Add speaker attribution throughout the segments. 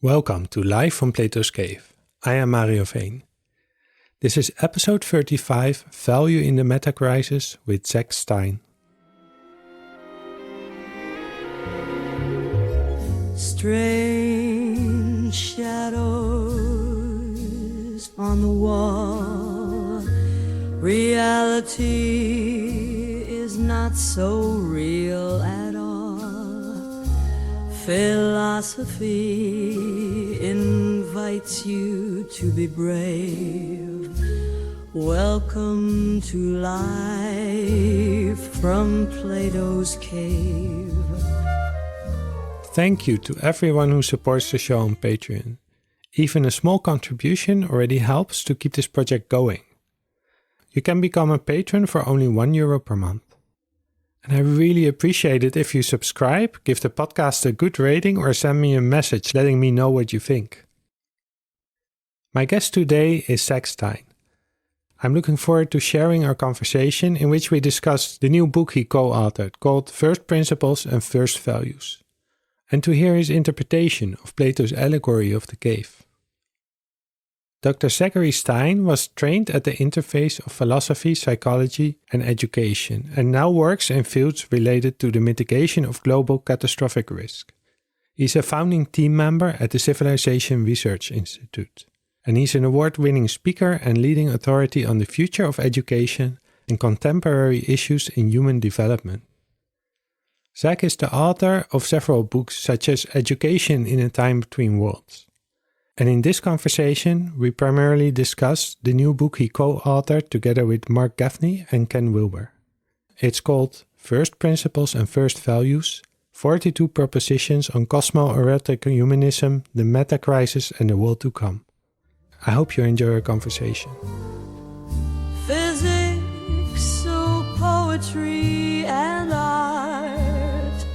Speaker 1: Welcome to Live from Plato's Cave. I am Mario Veen. This is episode 35, Value in the Metacrisis with Stein.
Speaker 2: Strange shadows on the wall. Reality is not so real at all. Philosophy invites you to be brave. Welcome to Life from Plato's Cave.
Speaker 1: Thank you to everyone who supports the show on Patreon. Even a small contribution already helps to keep this project going. You can become a patron for only €1 per month. And I really appreciate it if you subscribe, give the podcast a good rating or send me a message letting me know what you think. My guest today is Stein. I'm looking forward to sharing our conversation in which we discuss the new book he co-authored called First Principles and First Values, and to hear his interpretation of Plato's allegory of the cave. Dr. Stein was trained at the interface of philosophy, psychology, and education, and now works in fields related to the mitigation of global catastrophic risk. He's a founding team member at the Civilization Research Institute, and he's an award-winning speaker and leading authority on the future of education and contemporary issues in human development. Zach is the author of several books such as Education in a Time Between Worlds. And in this conversation, we primarily discuss the new book he co-authored together with Mark Gaffney and Ken Wilber. It's called First Principles and First Values, 42 Propositions on Cosmo-erotic Humanism, the Metacrisis and the World to Come. I hope you enjoy our conversation.
Speaker 2: Physics, so poetry and art,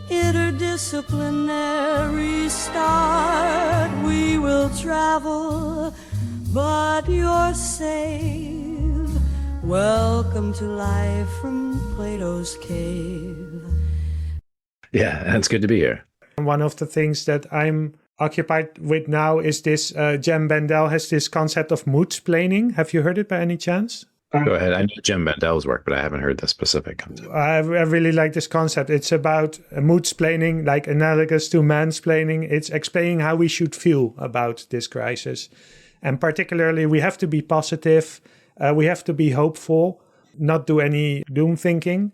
Speaker 2: interdisciplinary start. We will travel, but you're safe. Welcome to Life from Plato's Cave.
Speaker 3: Yeah, it's good to be here.
Speaker 1: One of the things that I'm occupied with now is this, Jem Bendel has this concept of mood-splaining. Have you heard it by any chance?
Speaker 3: Go ahead. I know Jem Bendel's work, but I haven't heard the specific concept.
Speaker 1: I really like this concept. It's about mood-splaining, like analogous to mansplaining. It's explaining how we should feel about this crisis. And particularly, we have to be positive. We have to be hopeful, not do any doom thinking.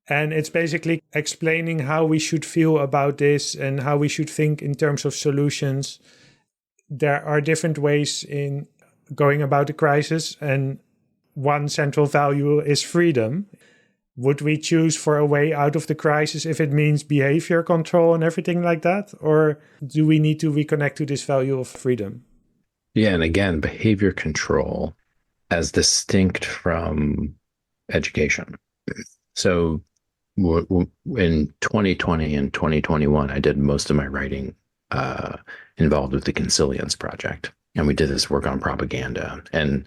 Speaker 1: And it's basically explaining how we should feel about this and how we should think in terms of solutions. There are different ways in going about the crisis, and one central value is freedom. Would we choose for a way out of the crisis if it means behavior control and everything like that? Or do we need to reconnect to this value of freedom?
Speaker 3: Yeah, and again, behavior control as distinct from education. So in 2020 and 2021, I did most of my writing involved with the Consilience Project. And we did this work on propaganda. And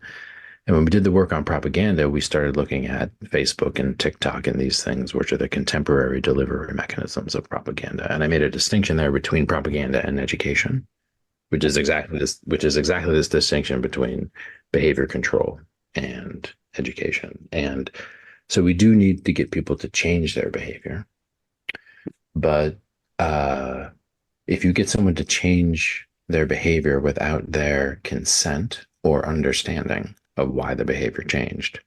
Speaker 3: when we did the work on propaganda, we started looking at Facebook and TikTok and these things, which are the contemporary delivery mechanisms of propaganda. And I made a distinction there between propaganda and education, which is exactly this distinction between behavior control and education. And so we do need to get people to change their behavior. But if you get someone to change their behavior without their consent or understanding of why the behavior changed,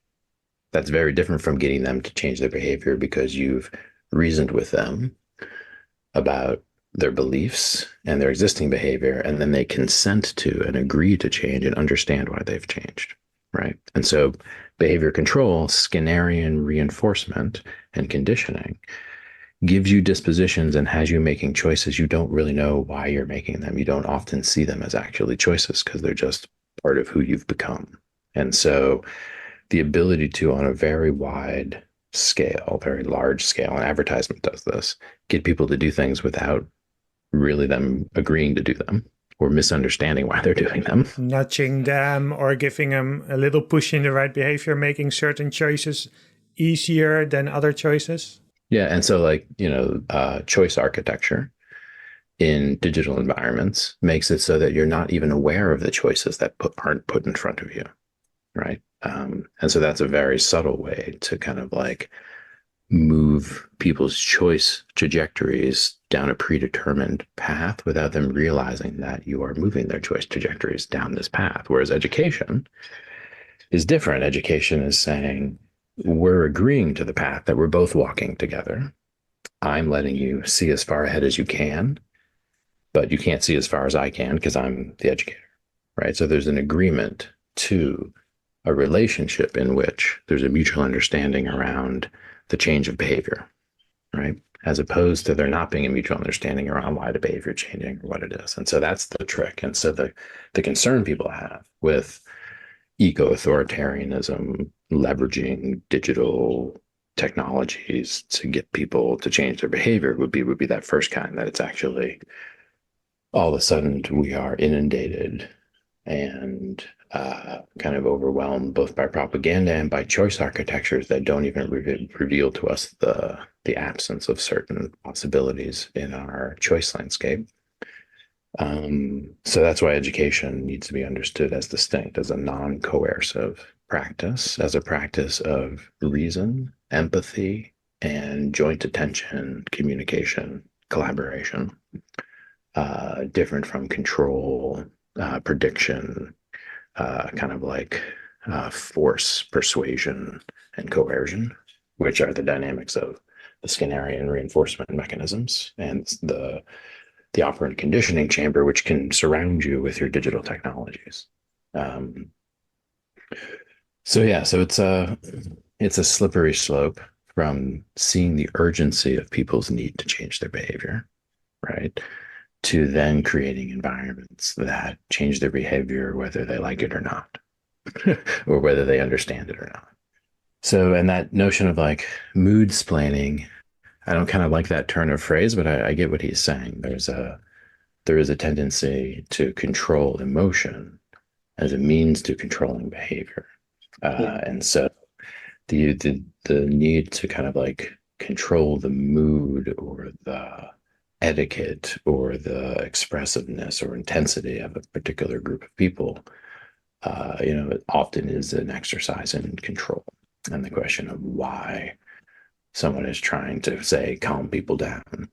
Speaker 3: that's very different from getting them to change their behavior because you've reasoned with them about their beliefs and their existing behavior, and then they consent to and agree to change and understand why they've changed, right? And so behavior control, Skinnerian reinforcement and conditioning gives you dispositions and has you making choices you don't really know why you're making them. You don't often see them as actually choices because they're just part of who you've become. And so the ability to, on a very wide scale, very large scale, and advertisement does this, get people to do things without really them agreeing to do them or misunderstanding why they're doing them.
Speaker 1: Nudging them or giving them a little push in the right behavior, making certain choices easier than other choices.
Speaker 3: Yeah. And so choice architecture in digital environments makes it so that you're not even aware of the choices that aren't put in front of you, right? And so that's a very subtle way to kind of like move people's choice trajectories down a predetermined path without them realizing that you are moving their choice trajectories down this path. Whereas education is different. Education is saying, we're agreeing to the path that we're both walking together. I'm letting you see as far ahead as you can, but you can't see as far as I can because I'm the educator, right? So there's an agreement to a relationship in which there's a mutual understanding around the change of behavior, right? As opposed to there not being a mutual understanding around why the behavior changing or what it is. And so that's the trick. And so the concern people have with eco-authoritarianism, leveraging digital technologies to get people to change their behavior would be that first kind, that it's actually all of a sudden we are inundated and kind of overwhelmed both by propaganda and by choice architectures that don't even reveal to us the absence of certain possibilities in our choice landscape. So that's why education needs to be understood as distinct, as a non-coercive practice, as a practice of reason, empathy, and joint attention, communication, collaboration, different from control, prediction, kind of like force, persuasion, and coercion, which are the dynamics of the Skinnerian reinforcement mechanisms and the operant conditioning chamber, which can surround you with your digital technologies. So it's a slippery slope from seeing the urgency of people's need to change their behavior, right, to then creating environments that change their behavior whether they like it or not, or whether they understand it or not. So, and that notion of like mood splaining, I don't kind of like that turn of phrase, but I get what he's saying. There is a tendency to control emotion as a means to controlling behavior. And so the need to kind of like control the mood or the etiquette or the expressiveness or intensity of a particular group of people, it often is an exercise in control. And the question of why someone is trying to, say, calm people down,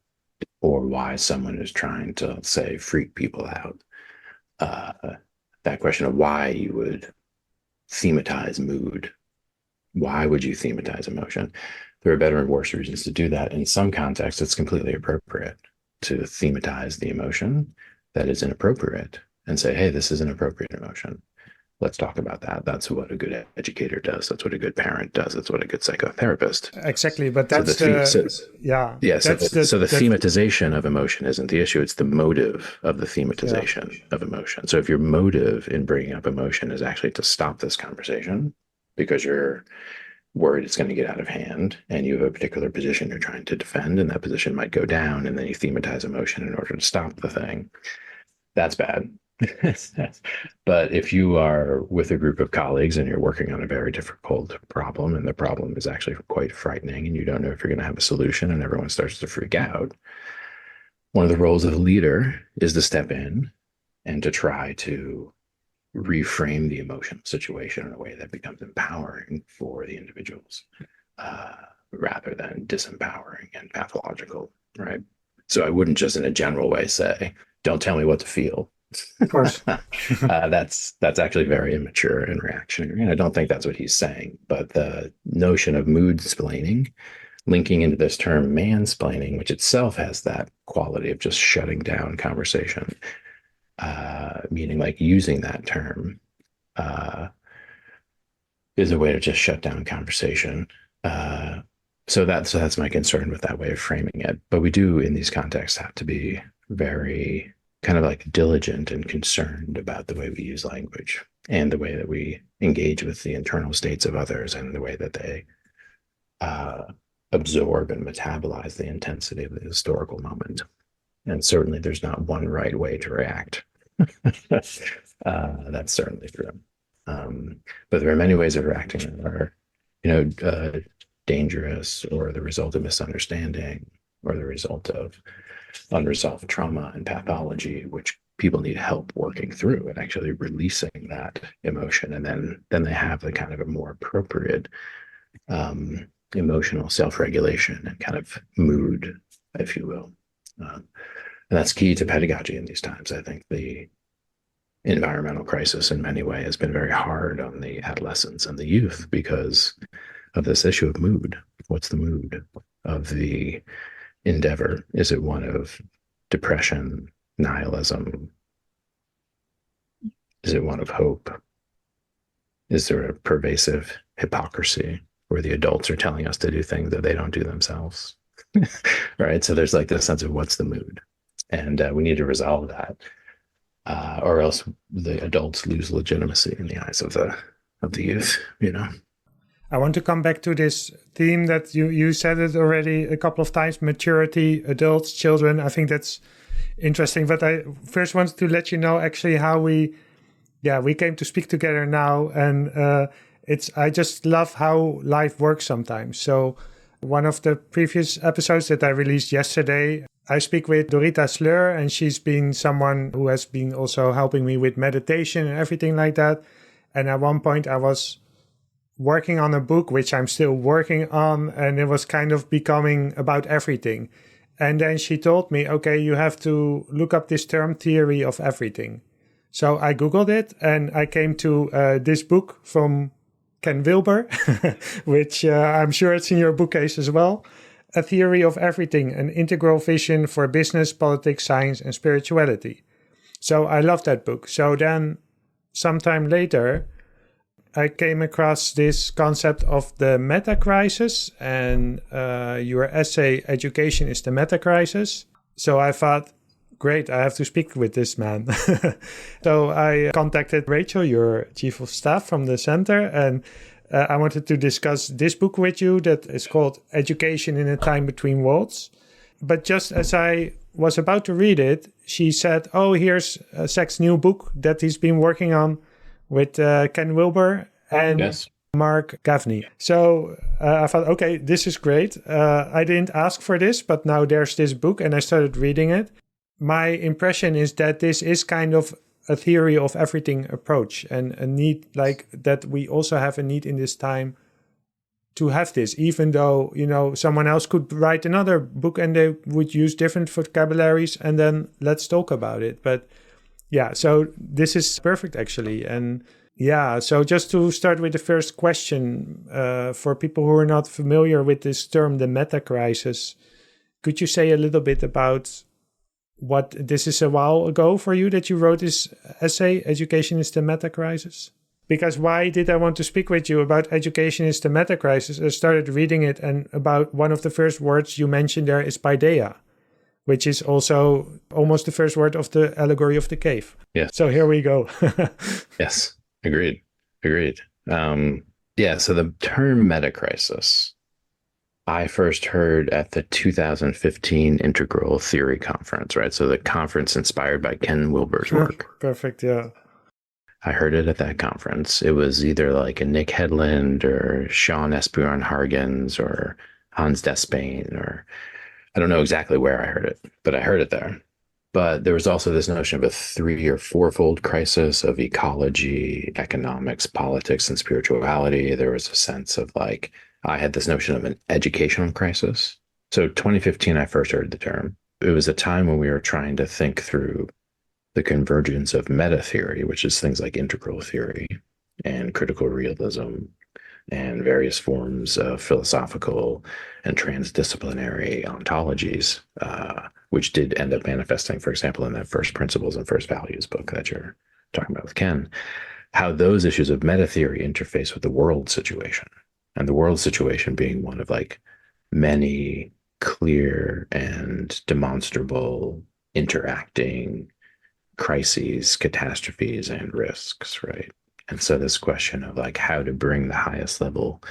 Speaker 3: or why someone is trying to, say, freak people out. That question of why you would thematize mood. Why would you thematize emotion? There are better and worse reasons to do that. In some contexts, it's completely appropriate to thematize the emotion that is inappropriate and say, hey, this is an appropriate emotion. Let's talk about that. That's what a good educator does. That's what a good parent does. That's what a good psychotherapist.
Speaker 1: Exactly, but that's
Speaker 3: So the thematization of emotion isn't the issue. It's the motive of the thematization of emotion. So if your motive in bringing up emotion is actually to stop this conversation because you're worried it's going to get out of hand and you have a particular position you're trying to defend, and that position might go down, and then you thematize emotion in order to stop the thing, that's bad. But if you are with a group of colleagues and you're working on a very difficult problem, and the problem is actually quite frightening, and you don't know if you're going to have a solution, and everyone starts to freak out, one of the roles of a leader is to step in and to try to reframe the emotional situation in a way that becomes empowering for the individuals, rather than disempowering and pathological, right? So I wouldn't just in a general way say, don't tell me what to feel.
Speaker 1: Of course.
Speaker 3: That's actually very immature and reactionary. And I don't think that's what he's saying. But the notion of mood splaining, linking into this term mansplaining, which itself has that quality of just shutting down conversation, meaning like using that term is a way to just shut down conversation. So that's my concern with that way of framing it. But we do, in these contexts, have to be very kind of like diligent and concerned about the way we use language and the way that we engage with the internal states of others and the way that they absorb and metabolize the intensity of the historical moment. And certainly there's not one right way to react. That's certainly true. But there are many ways of reacting that are, dangerous, or the result of misunderstanding, or the result of unresolved trauma and pathology, which people need help working through and actually releasing that emotion. And then they have the kind of a more appropriate emotional self-regulation and kind of mood, if you will. And that's key to pedagogy in these times. I think the environmental crisis in many ways has been very hard on the adolescents and the youth because of this issue of mood. What's the mood of the endeavor? Is it one of depression, nihilism? Is it one of hope? Is there a pervasive hypocrisy where the adults are telling us to do things that they don't do themselves? Right? So there's like this sense of what's the mood? And we need to resolve that, or else the adults lose legitimacy in the eyes of the youth, you know?
Speaker 1: I want to come back to this theme that you said it already a couple of times, maturity, adults, children. I think that's interesting. But I first wanted to let you know actually how we came to speak together now. And I just love how life works sometimes. So one of the previous episodes that I released yesterday, I speak with Dorita Sleur, and she's been someone who has been also helping me with meditation and everything like that. And at one point I was working on a book, which I'm still working on, and it was kind of becoming about everything. And then she told me, okay, you have to look up this term theory of everything. So I Googled it and I came to this book from Ken Wilber, which I'm sure it's in your bookcase as well. A Theory of Everything, an integral vision for business, politics, science, and spirituality. So I love that book. So then sometime later, I came across this concept of the Metacrisis, and your essay, Education is the Metacrisis. So I thought, great, I have to speak with this man. So I contacted Rachel, your chief of staff from the center, and I wanted to discuss this book with you that is called Education in a Time Between Worlds. But just as I was about to read it, she said, oh, here's Zach's new book that he's been working on with Ken Wilber and Mark Gaffney. So I thought, okay, this is great. I didn't ask for this, but now there's this book and I started reading it. My impression is that this is kind of a theory of everything approach, and a need like that we also have a need in this time to have this, even though, you know, someone else could write another book and they would use different vocabularies and then let's talk about it. But yeah, so this is perfect actually. And yeah, so just to start with the first question, for people who are not familiar with this term, the meta-crisis, could you say a little bit about what this is a while ago for you that you wrote this essay, Education is the Meta-Crisis? Because why did I want to speak with you about Education is the Meta-Crisis? I started reading it, and about one of the first words you mentioned there is paideia, which is also almost the first word of the allegory of the cave.
Speaker 3: Yes.
Speaker 1: So here we go.
Speaker 3: Yes. Agreed. So the term meta-crisis, I first heard at the 2015 Integral Theory Conference, right? So the conference inspired by Ken Wilber's work.
Speaker 1: Perfect, yeah.
Speaker 3: I heard it at that conference. It was either like a Nick Hedlund or Sean Esbjorn Hargens or Hans Despain, or I don't know exactly where I heard it, but I heard it there. But there was also this notion of a 3 or 4-fold crisis of ecology, economics, politics, and spirituality. There was a sense of like, I had this notion of an educational crisis. So 2015, I first heard the term. It was a time when we were trying to think through the convergence of meta theory, which is things like integral theory and critical realism and various forms of philosophical and transdisciplinary ontologies, which did end up manifesting, for example, in that First Principles and First Values book that you're talking about with Ken, how those issues of meta theory interface with the world situation. And the world situation being one of like many clear and demonstrable interacting crises, catastrophes, and risks, right? And so this question of like how to bring the highest level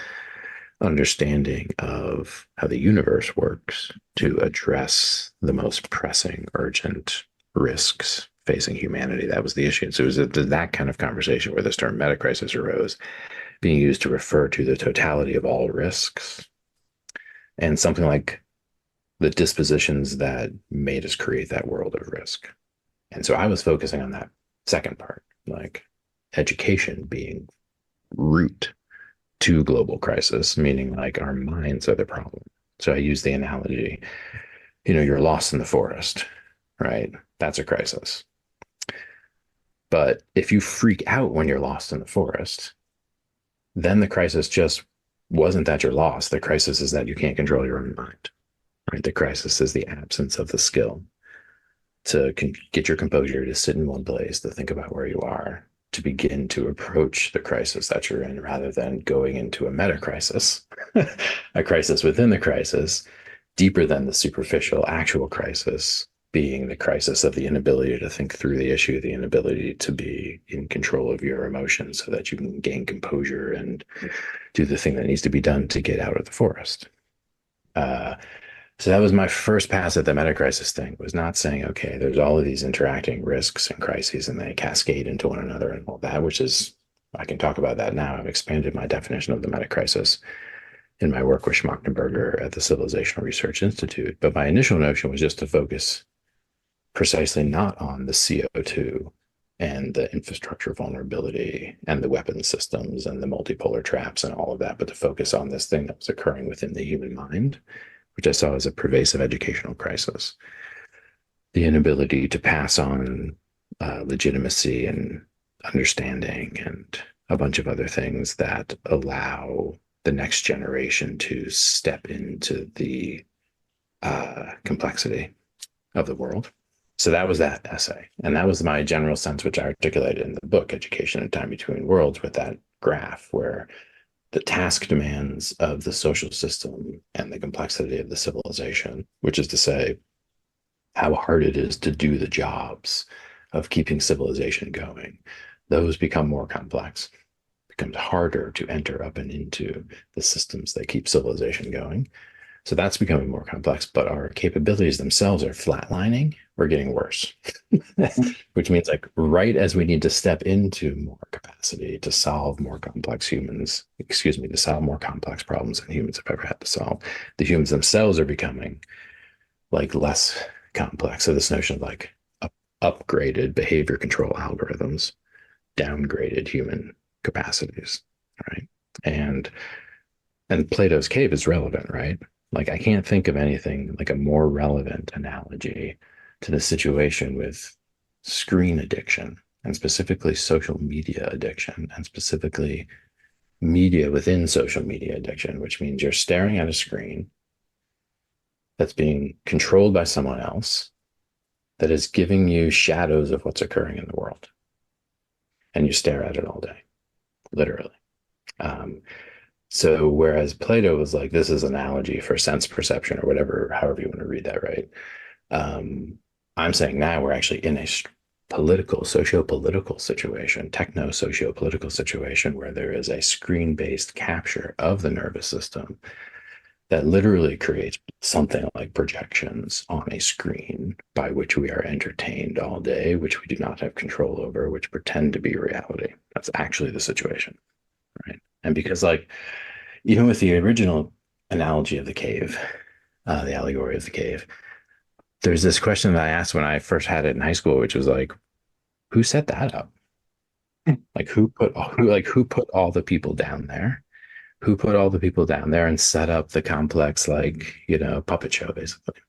Speaker 3: understanding of how the universe works to address the most pressing, urgent risks facing humanity. That was the issue. So it was that kind of conversation where this term meta-crisis arose, being used to refer to the totality of all risks. And something like the dispositions that made us create that world of risk. And so I was focusing on that second part, like education being root to global crisis, meaning like our minds are the problem. So I use the analogy, you're lost in the forest, right? That's a crisis. But if you freak out when you're lost in the forest, then the crisis just wasn't that you're lost. The crisis is that you can't control your own mind, right? The crisis is the absence of the skill to get your composure, to sit in one place, to think about where you are, to begin to approach the crisis that you're in, rather than going into a meta crisis, a crisis within the crisis, deeper than the superficial actual crisis, being the crisis of the inability to think through the issue, the inability to be in control of your emotions so that you can gain composure and do the thing that needs to be done to get out of the forest. So that was my first pass at the metacrisis thing, was not saying, okay, there's all of these interacting risks and crises and they cascade into one another and all that, which is, I can talk about that now. I've expanded my definition of the metacrisis in my work with Schmachtenberger at the Civilizational Research Institute. But my initial notion was just to focus precisely not on the CO2 and the infrastructure vulnerability and the weapon systems and the multipolar traps and all of that, but to focus on this thing that was occurring within the human mind, which I saw as a pervasive educational crisis. The inability to pass on legitimacy and understanding and a bunch of other things that allow the next generation to step into the complexity of the world. So that was that essay. And that was my general sense, which I articulated in the book, Education and Time Between Worlds, with that graph where the task demands of the social system and the complexity of the civilization, which is to say, how hard it is to do the jobs of keeping civilization going, those become more complex. It becomes harder to enter up and into the systems that keep civilization going. So that's becoming more complex, but our capabilities themselves are flatlining or getting worse, which means like right as we need to step into more capacity to solve more complex to solve more complex problems than humans have ever had to solve, the humans themselves are becoming like less complex. So this notion of like upgraded behavior control algorithms, downgraded human capacities, right? And Plato's cave is relevant, right? Like I can't think of anything like a more relevant analogy to the situation with screen addiction, and specifically social media addiction, and specifically media within social media addiction, which means you're staring at a screen that's being controlled by someone else that is giving you shadows of what's occurring in the world. And you stare at it all day, literally. So whereas Plato was like, this is an analogy for sense perception or whatever, however you want to read that, right? I'm saying now we're actually in a socio-political situation, techno-socio-political situation where there is a screen-based capture of the nervous system that literally creates something like projections on a screen by which we are entertained all day, which we do not have control over, which pretend to be reality. That's actually the situation, right? And because like, even with the original analogy of the cave, the allegory of the cave, there's this question that I asked when I first had it in high school, which was like, who set that up? Like who put all the people down there? Who put all the people down there and set up the complex, like, puppet show, basically?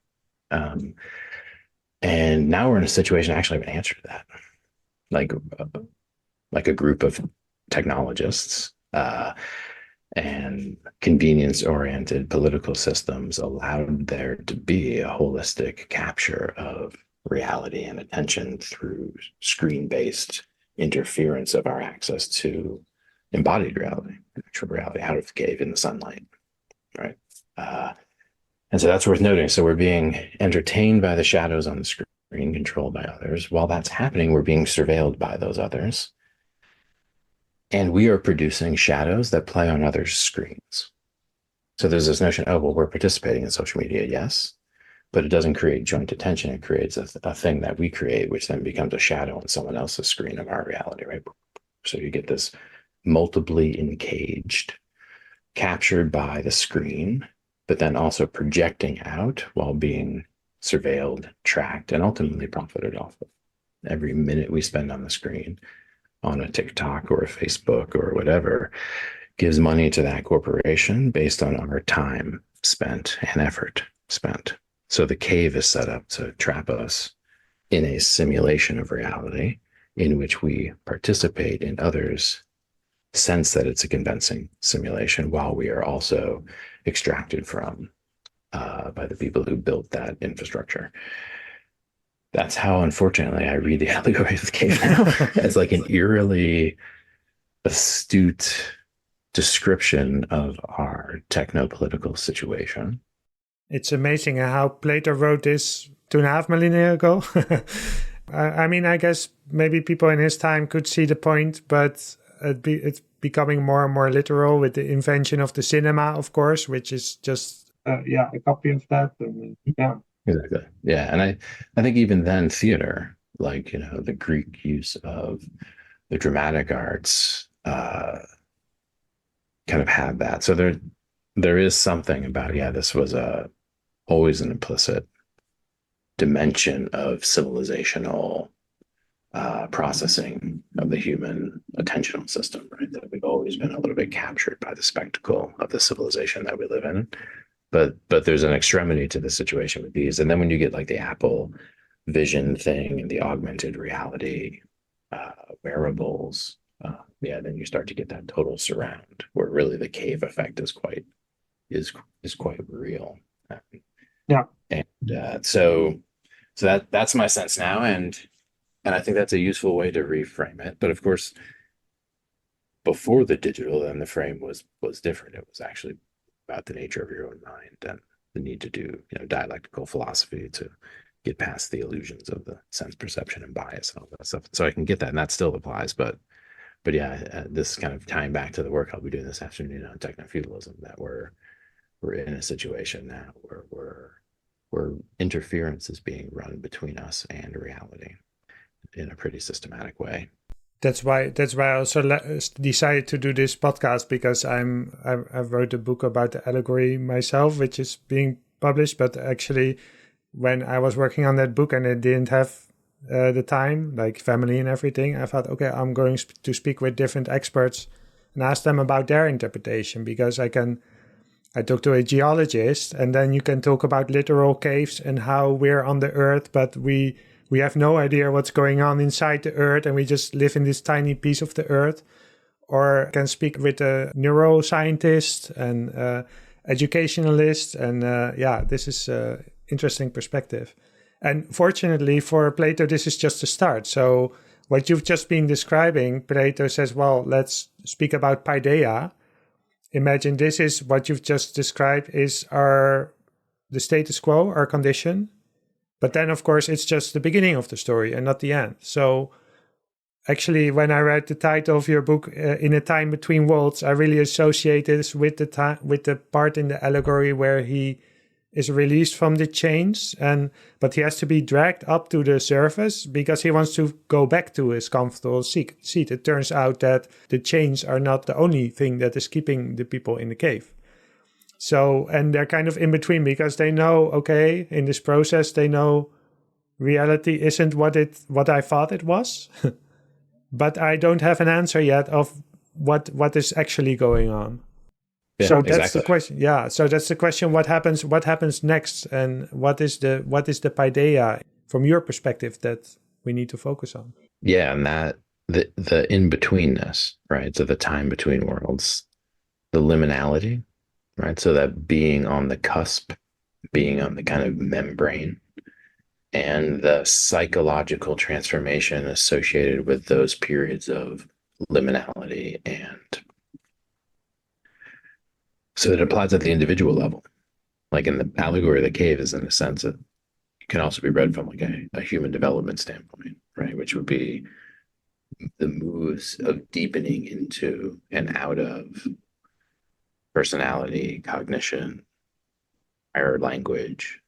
Speaker 3: And now we're in a situation to actually have an answer to that. Like a group of technologists and convenience-oriented political systems allowed there to be a holistic capture of reality and attention through screen-based interference of our access to embodied reality, actual reality, out of the cave in the sunlight, right? And so that's worth noting. So we're being entertained by the shadows on the screen, controlled by others. While that's happening, we're being surveilled by those others. And we are producing shadows that play on others' screens. So there's this notion, oh, well, we're participating in social media, yes, but it doesn't create joint attention. It creates a thing that we create, which then becomes a shadow on someone else's screen of our reality, right? So you get this multiply encaged, captured by the screen, but then also projecting out while being surveilled, tracked, and ultimately profited off of. Every minute we spend on the screen on a TikTok or a Facebook or whatever gives money to that corporation based on our time spent and effort spent. So the cave is set up to trap us in a simulation of reality in which we participate in others' sense that it's a convincing simulation while we are also extracted from by the people who built that infrastructure. That's how, unfortunately, I read the allegory of the cave now as like an eerily astute description of our techno-political situation.
Speaker 1: It's amazing how Plato wrote this 2.5 millennia ago. I mean, I guess maybe people in his time could see the point, but it's becoming more and more literal with the invention of the cinema, of course, which is just a copy of that. Yeah.
Speaker 3: Exactly. Yeah. And I think even then theater, like, you know, the Greek use of the dramatic arts kind of had that. So there is something about, this was always an implicit dimension of civilizational processing of the human attentional system, right? That we've always been a little bit captured by the spectacle of the civilization that we live in. But there's an extremity to the situation with these. And then when you get like the Apple Vision thing and the augmented reality wearables, then you start to get that total surround where really the cave effect is quite real. And so that's my sense now, and I think that's a useful way to reframe it. But of course, before the digital, then the frame was different. It was actually about the nature of your own mind and the need to do dialectical philosophy to get past the illusions of the sense perception and bias and all that stuff. So I can get that, and that still applies. But this kind of tying back to the work I'll be doing this afternoon on techno-feudalism, that we're in a situation now where interference is being run between us and reality in a pretty systematic way.
Speaker 1: That's why I also decided to do this podcast, because I wrote a book about the allegory myself, which is being published. But actually, when I was working on that book and I didn't have the time, like family and everything, I thought, okay, I'm going to speak with different experts and ask them about their interpretation, because I talked to a geologist, and then you can talk about literal caves and how we're on the earth, but we have no idea what's going on inside the earth, and we just live in this tiny piece of the earth. Or can speak with a neuroscientist and educationalist, and this is an interesting perspective. And fortunately for Plato, this is just a start. So what you've just been describing, Plato says, well, let's speak about paideia. Imagine this is what you've just described is the status quo, our condition. But then, of course, it's just the beginning of the story and not the end. So actually, when I read the title of your book, In a Time Between Worlds, I really associate this with the part in the allegory where he is released from the chains, but he has to be dragged up to the surface because he wants to go back to his comfortable seat. It turns out that the chains are not the only thing that is keeping the people in the cave. So, and they're kind of in between, because they know, okay, in this process, they know reality isn't what I thought it was, but I don't have an answer yet of what is actually going on.
Speaker 3: Yeah,
Speaker 1: so that's
Speaker 3: exactly.
Speaker 1: The question. Yeah. So that's the question. What happens next? And what is the paideia from your perspective that we need to focus on?
Speaker 3: Yeah. And that the in-betweenness, right? So the time between worlds, the liminality, right? So that being on the cusp, being on the kind of membrane, and the psychological transformation associated with those periods of liminality. And so it applies at the individual level. Like in the allegory of the cave is in a sense that it can also be read from like a human development standpoint, right? Which would be the moves of deepening into and out of personality, cognition, higher language.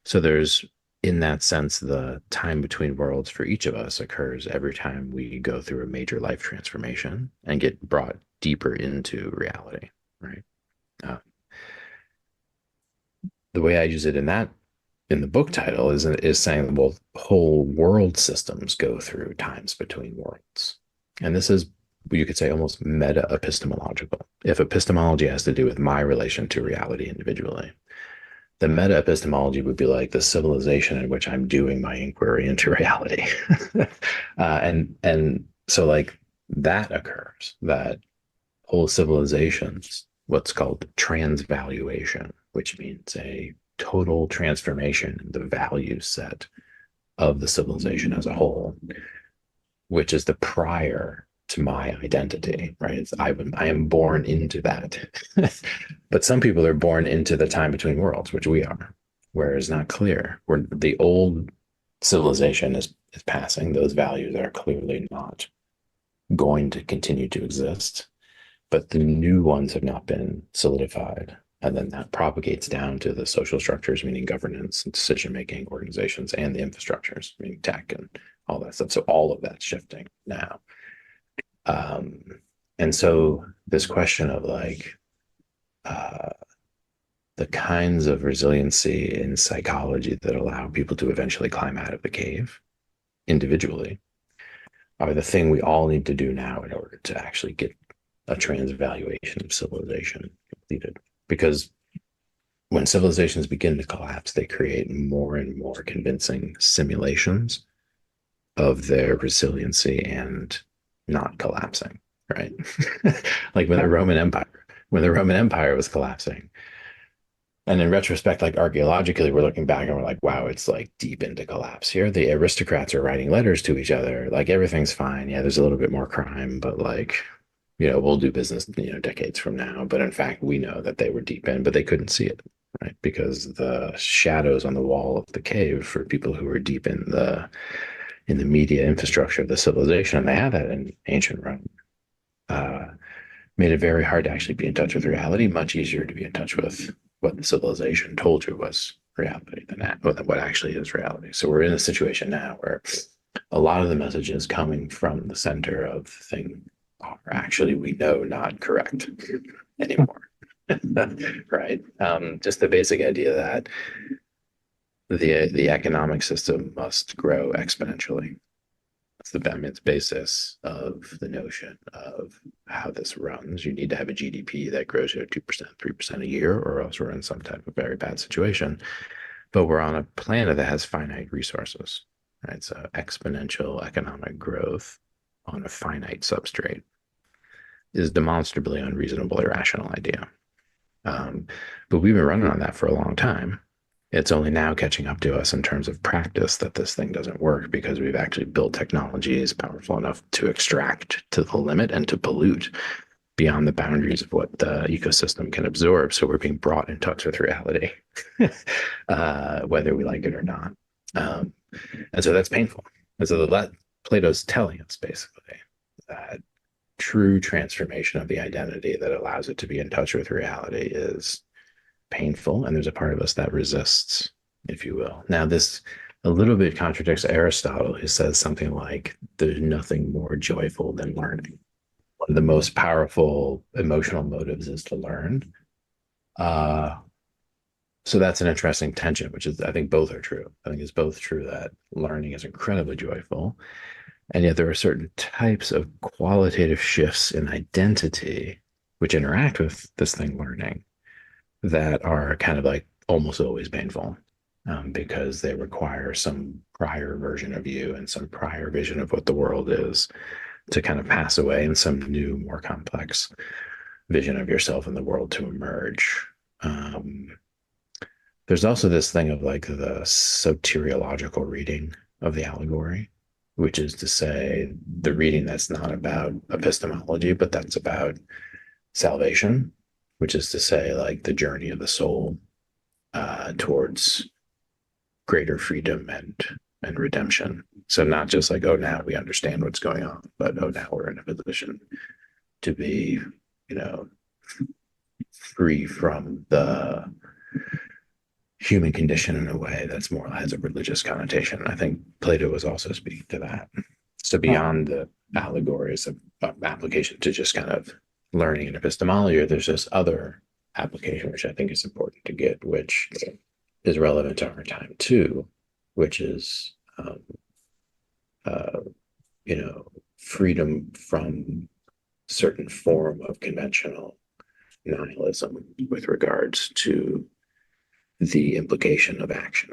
Speaker 3: So there's, in that sense, the time between worlds for each of us occurs every time we go through a major life transformation and get brought deeper into reality, right? the way I use it in the book title is saying, well, whole world systems go through times between worlds. And this is, you could say, almost meta epistemological. If epistemology has to do with my relation to reality individually, the meta epistemology would be like the civilization in which I'm doing my inquiry into reality. And so like that occurs, that whole civilizations, what's called transvaluation, which means a total transformation in the value set of the civilization as a whole, which is the prior to my identity, right? I am born into that. But some people are born into the time between worlds, which we are, where it's not clear. Where the old civilization is passing, those values are clearly not going to continue to exist, but the new ones have not been solidified. And then that propagates down to the social structures, meaning governance and decision-making organizations, and the infrastructures, meaning tech and all that stuff. So all of that's shifting now. And so this question of like the kinds of resiliency in psychology that allow people to eventually climb out of the cave individually are the thing we all need to do now in order to actually get a transvaluation of civilization completed. Because when civilizations begin to collapse, they create more and more convincing simulations of their resiliency and not collapsing, right? Like when the Roman Empire was collapsing. And in retrospect, like archaeologically, we're looking back and we're like, wow, it's like deep into collapse here. The aristocrats are writing letters to each other. Like everything's fine. Yeah, there's a little bit more crime, but like, we'll do business, decades from now. But in fact, we know that they were deep in, but they couldn't see it, right? Because the shadows on the wall of the cave for people who were deep in the media infrastructure of the civilization, and they had that in ancient Rome, made it very hard to actually be in touch with reality, much easier to be in touch with what the civilization told you was reality than what actually is reality. So we're in a situation now where a lot of the messages coming from the center of the thing are actually, we know, not correct anymore. Right? Just the basic idea that the economic system must grow exponentially. That's the basis of the notion of how this runs. You need to have a GDP that grows at 2%, 3% a year, or else we're in some type of very bad situation. But we're on a planet that has finite resources, right? So exponential economic growth on a finite substrate is demonstrably unreasonable, irrational idea. But we've been running on that for a long time. It's only now catching up to us in terms of practice that this thing doesn't work, because we've actually built technologies powerful enough to extract to the limit and to pollute beyond the boundaries of what the ecosystem can absorb. So we're being brought in touch with reality, whether we like it or not. And so that's painful. And so Plato's telling us basically that true transformation of the identity that allows it to be in touch with reality is painful, and there's a part of us that resists, if you will. Now, this a little bit contradicts Aristotle, who says something like, there's nothing more joyful than learning. One of the most powerful emotional motives is to learn. So that's an interesting tension, which is, I think both are true. I think it's both true that learning is incredibly joyful, and yet there are certain types of qualitative shifts in identity which interact with this thing learning that are kind of like almost always painful, because they require some prior version of you and some prior vision of what the world is to kind of pass away, and some new, more complex vision of yourself in the world to emerge. There's also this thing of like the soteriological reading of the allegory, which is to say the reading that's not about epistemology, but that's about salvation, which is to say like the journey of the soul towards greater freedom and redemption. So not just like, oh, now we understand what's going on, but oh, now we're in a position to be, free from the human condition in a way that's more has a religious connotation. I think Plato was also speaking to that. So beyond the allegories of application to just kind of learning and epistemology, there's this other application which I think is important to get, which is relevant to our time too, which is, uh, freedom from certain form of conventional nihilism with regards to the implication of action.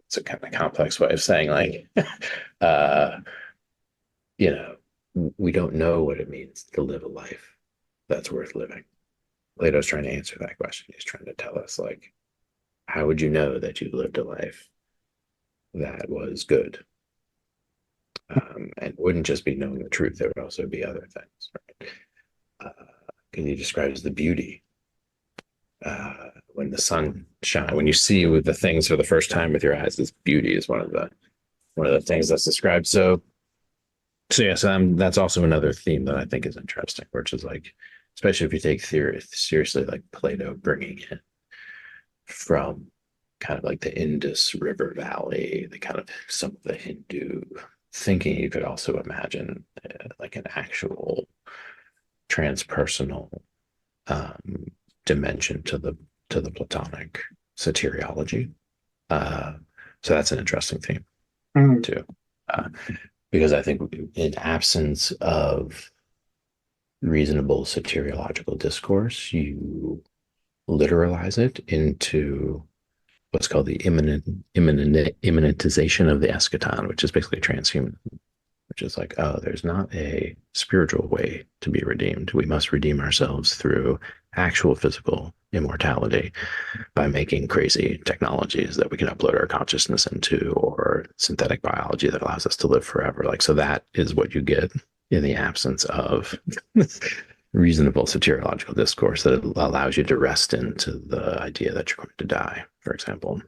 Speaker 3: It's a kind of complex way of saying, like, we don't know what it means to live a life that's worth living. Plato's trying to answer that question. He's trying to tell us, like, how would you know that you lived a life that was good? And wouldn't just be knowing the truth. There would also be other things, right? Can you describe the beauty when the sun shines, when you see with the things for the first time with your eyes? This beauty is one of the things that's described. So that's also another theme that I think is interesting, which is like, especially if you take theory seriously, like Plato bringing in from kind of like the Indus River Valley, the kind of some of the Hindu thinking. You could also imagine like an actual transpersonal dimension to the Platonic soteriology. So that's an interesting theme too, because I think in absence of reasonable soteriological discourse, you literalize it into what's called the immanentization of the eschaton, which is basically transhumanism, which is like, oh, there's not a spiritual way to be redeemed. We must redeem ourselves through actual physical immortality by making crazy technologies that we can upload our consciousness into, or synthetic biology that allows us to live forever. Like, so that is what you get in the absence of reasonable soteriological discourse that allows you to rest into the idea that you're going to die, for example,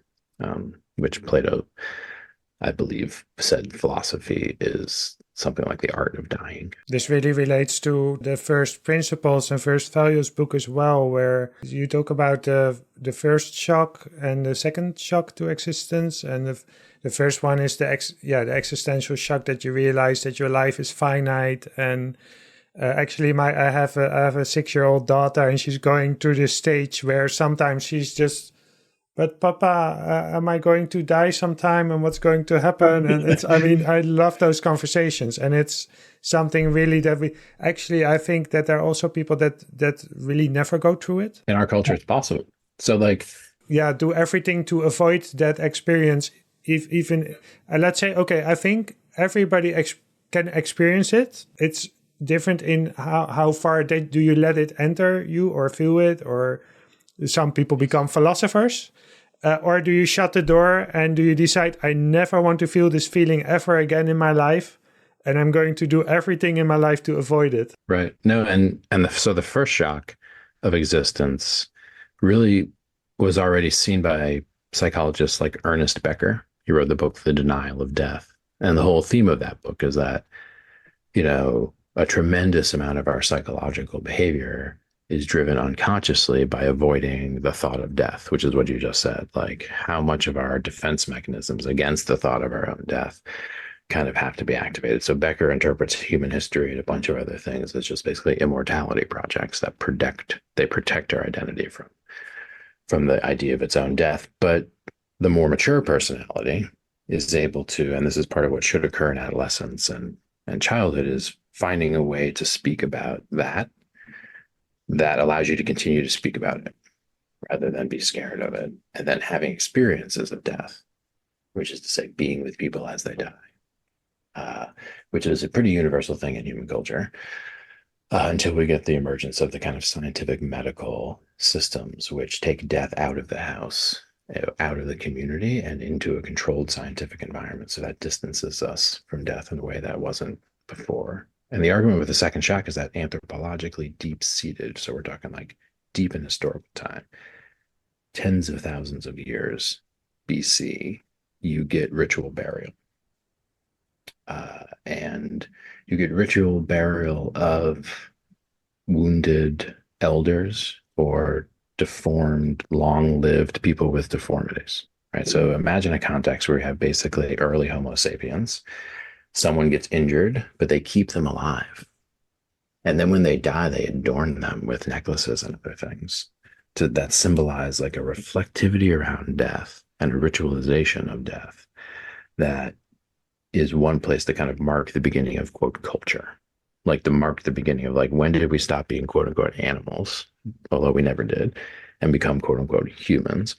Speaker 3: which Plato, I believe, said philosophy is something like the art of dying.
Speaker 1: This really relates to the First Principles and First Values book as well, where you talk about the first shock and the second shock to existence. And the first one is the existential shock that you realize that your life is finite. And actually, I have a 6-year-old daughter, and she's going through this stage where sometimes she's just, but Papa, am I going to die sometime, and what's going to happen? And I love those conversations, and it's something really that I think that there are also people that really never go through it.
Speaker 3: In our culture, it's possible. So
Speaker 1: do everything to avoid that experience. Even let's say, okay, I think everybody can experience it. It's different in how far do you let it enter you or feel it, or some people become philosophers, or do you shut the door and do you decide, I never want to feel this feeling ever again in my life, and I'm going to do everything in my life to avoid it?
Speaker 3: Right. No, so the first shock of existence really was already seen by psychologists like Ernest Becker. He wrote the book The Denial of Death, and the whole theme of that book is that, a tremendous amount of our psychological behavior is driven unconsciously by avoiding the thought of death, which is what you just said. Like, how much of our defense mechanisms against the thought of our own death kind of have to be activated. So Becker interprets human history and a bunch of other things as just basically immortality projects that protect our identity from the idea of its own death. But the more mature personality is able to, and this is part of what should occur in adolescence and childhood, is finding a way to speak about that allows you to continue to speak about it rather than be scared of it, and then having experiences of death, which is to say being with people as they die, which is a pretty universal thing in human culture, until we get the emergence of the kind of scientific medical systems which take death out of the house, out of the community, and into a controlled scientific environment. So that distances us from death in a way that wasn't before. And the argument with the second shock is that anthropologically deep-seated, so we're talking like deep in historical time, tens of thousands of years BC, you get ritual burial. And you get ritual burial of wounded elders or deformed, long-lived people with deformities, right? So imagine a context where you have basically early Homo sapiens. Someone gets injured, but they keep them alive. And then when they die, they adorn them with necklaces and other things that symbolize like a reflectivity around death and a ritualization of death that is one place to kind of mark the beginning of quote culture, like to mark the beginning of like when did we stop being quote unquote animals, although we never did, and become quote unquote humans.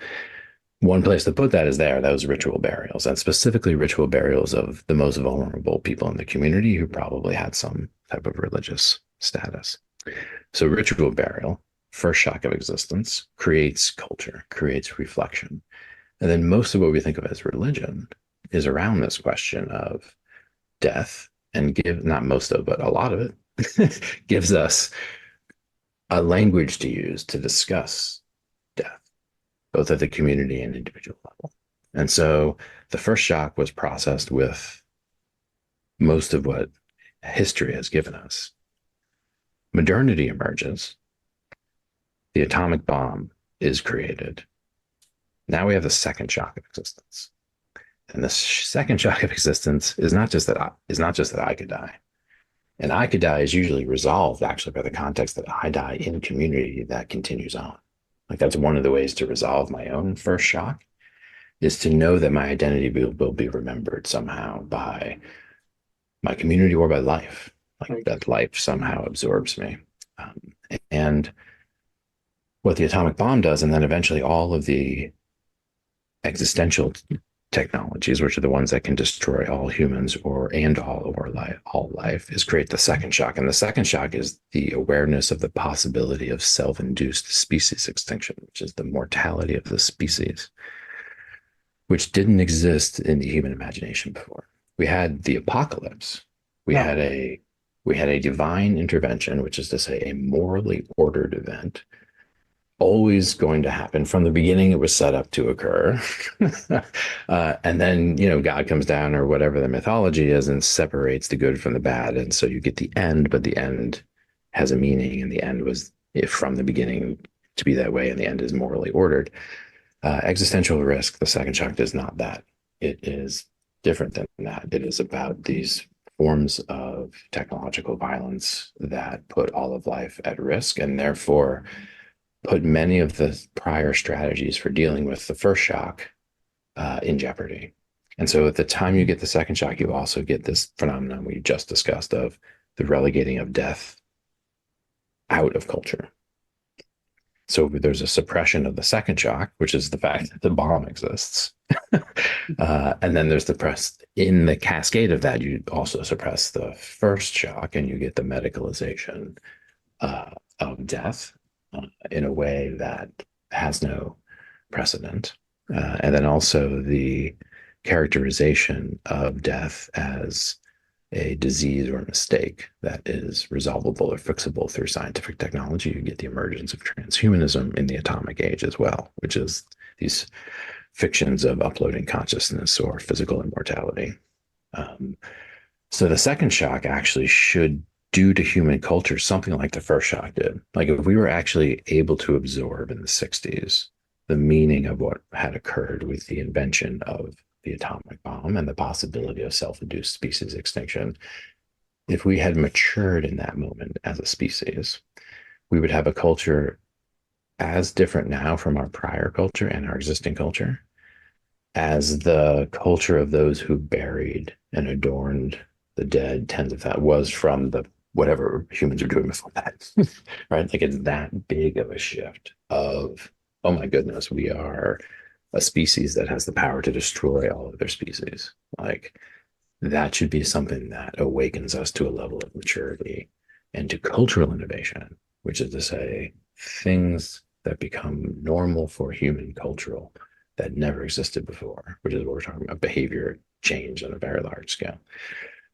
Speaker 3: One place to put that is there, those ritual burials, and specifically ritual burials of the most vulnerable people in the community who probably had some type of religious status. So ritual burial, first shock of existence, creates culture, creates reflection. And then most of what we think of as religion is around this question of death, and not most of, but a lot of it gives us a language to use to discuss death, both at the community and individual level. And so the first shock was processed with most of what history has given us. Modernity emerges. The atomic bomb is created. Now we have the second shock of existence. And the second shock of existence is not just that I could die. And I could die is usually resolved actually by the context that I die in community that continues on. Like that's one of the ways to resolve my own first shock, is to know that my identity will be remembered somehow by my community or by life, like that life somehow absorbs me. And what the atomic bomb does, and then eventually all of the existential technologies, which are the ones that can destroy all humans and all life, is create the second shock. And the second shock is the awareness of the possibility of self-induced species extinction, which is the mortality of the species, which didn't exist in the human imagination before. We had the apocalypse. We had a divine intervention, which is to say a morally ordered event, always going to happen. From the beginning, it was set up to occur. And then, God comes down or whatever the mythology is and separates the good from the bad. And so you get the end, but the end has a meaning. And the end was from the beginning to be that way. And the end is morally ordered. Existential risk, the second shock, is not that. It is different than that. It is about these forms of technological violence that put all of life at risk, and therefore put many of the prior strategies for dealing with the first shock in jeopardy. And so at the time you get the second shock, you also get this phenomenon we just discussed of the relegating of death out of culture. So there's a suppression of the second shock, which is the fact that the bomb exists. And then there's in the cascade of that, you also suppress the first shock and you get the medicalization of death in a way that has no precedent. And then also the characterization of death as a disease or a mistake that is resolvable or fixable through scientific technology. You get the emergence of transhumanism in the atomic age as well, which is these fictions of uploading consciousness or physical immortality. So the second shock actually should do to human culture something like the first shock did. Like if we were actually able to absorb in the 60s the meaning of what had occurred with the invention of the atomic bomb and the possibility of self-induced species extinction, if we had matured in that moment as a species, we would have a culture as different now from our prior culture and our existing culture as the culture of those who buried and adorned the dead tens of thousands was from the whatever humans are doing before that, right? Like it's that big of a shift of, oh my goodness, we are a species that has the power to destroy all other species. Like that should be something that awakens us to a level of maturity and to cultural innovation, which is to say things that become normal for human cultural that never existed before, which is what we're talking about, behavior change on a very large scale.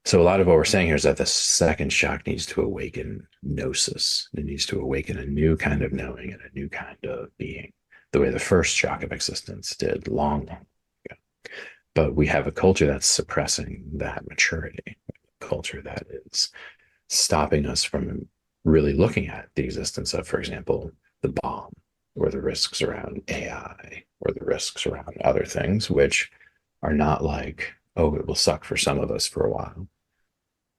Speaker 3: So a lot of what we're saying here is that the second shock needs to awaken gnosis. It needs to awaken a new kind of knowing and a new kind of being, the way the first shock of existence did long ago. But we have a culture that's suppressing that maturity, a culture that is stopping us from really looking at the existence of, for example, the bomb, or the risks around AI, or the risks around other things, which are not like, oh, it will suck for some of us for a while,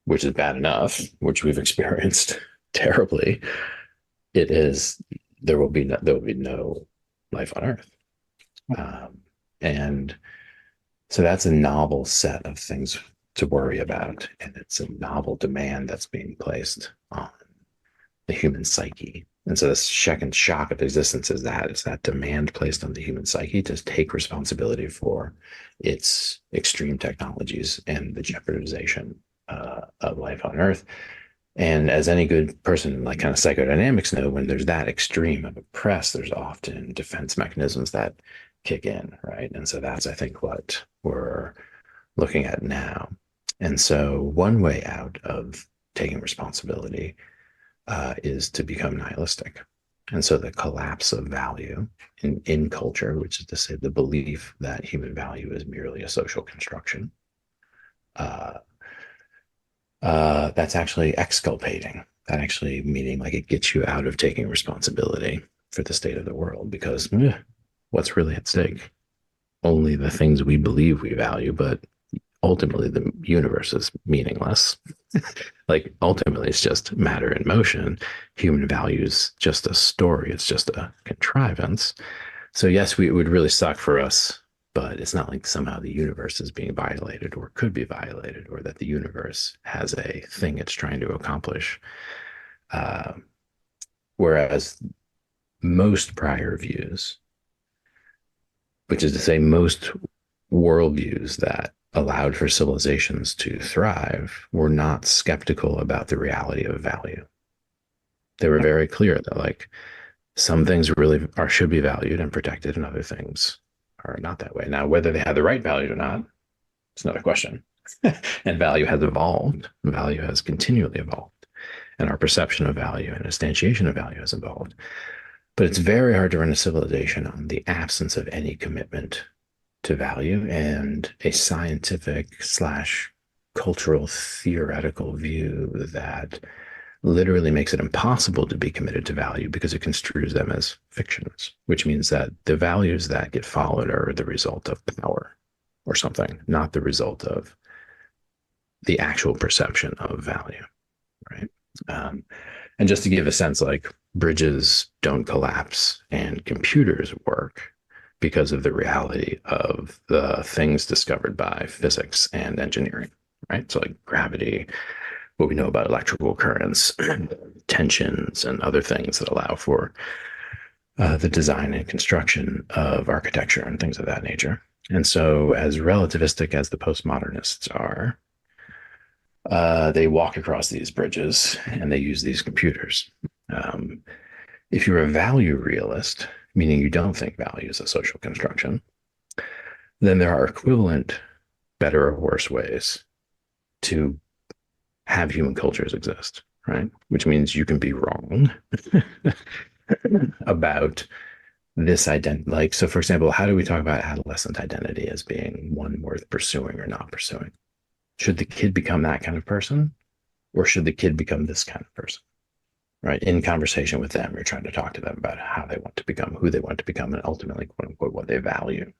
Speaker 3: which is bad enough, which we've experienced terribly. It is there will be no life on Earth. And so that's a novel set of things to worry about. And it's a novel demand that's being placed on the human psyche. And so the second shock of existence is that demand placed on the human psyche to take responsibility for its extreme technologies and the jeopardization of life on Earth. And as any good person, like kind of psychodynamics know, when there's that extreme of a press, there's often defense mechanisms that kick in, right? And so that's, I think, what we're looking at now. And so one way out of taking responsibility is to become nihilistic. And so the collapse of value in culture, which is to say the belief that human value is merely a social construction, that's actually exculpating. That actually meaning like it gets you out of taking responsibility for the state of the world, because what's really at stake? Only the things we believe we value, but ultimately the universe is meaningless. Like ultimately it's just matter in motion. Human value is just a story. It's just a contrivance. So yes, it would really suck for us, but it's not like somehow the universe is being violated or could be violated, or that the universe has a thing it's trying to accomplish. Whereas most prior views, which is to say most worldviews that allowed for civilizations to thrive, were not skeptical about the reality of value. They were very clear that like some things really should be valued and protected, and other things are not that way. Now, whether they have the right value or not, it's another question. And value has evolved. Value has continually evolved. And our perception of value and instantiation of value has evolved. But it's very hard to run a civilization on the absence of any commitment to value and a scientific / cultural theoretical view that literally makes it impossible to be committed to value because it construes them as fictions, which means that the values that get followed are the result of power or something, not the result of the actual perception of value, right? And just to give a sense, like bridges don't collapse and computers work because of the reality of the things discovered by physics and engineering, right? So like gravity, what we know about electrical currents, tensions, and other things that allow for the design and construction of architecture and things of that nature. And so as relativistic as the postmodernists are, they walk across these bridges and they use these computers. If you're a value realist, meaning you don't think value is a social construction, then there are equivalent, better or worse ways to have human cultures exist, right? Which means you can be wrong about this identity. Like, so for example, how do we talk about adolescent identity as being one worth pursuing or not pursuing? Should the kid become that kind of person, or should the kid become this kind of person? Right? In conversation with them, you're trying to talk to them about how they want to become, who they want to become, and ultimately, quote unquote, what they value,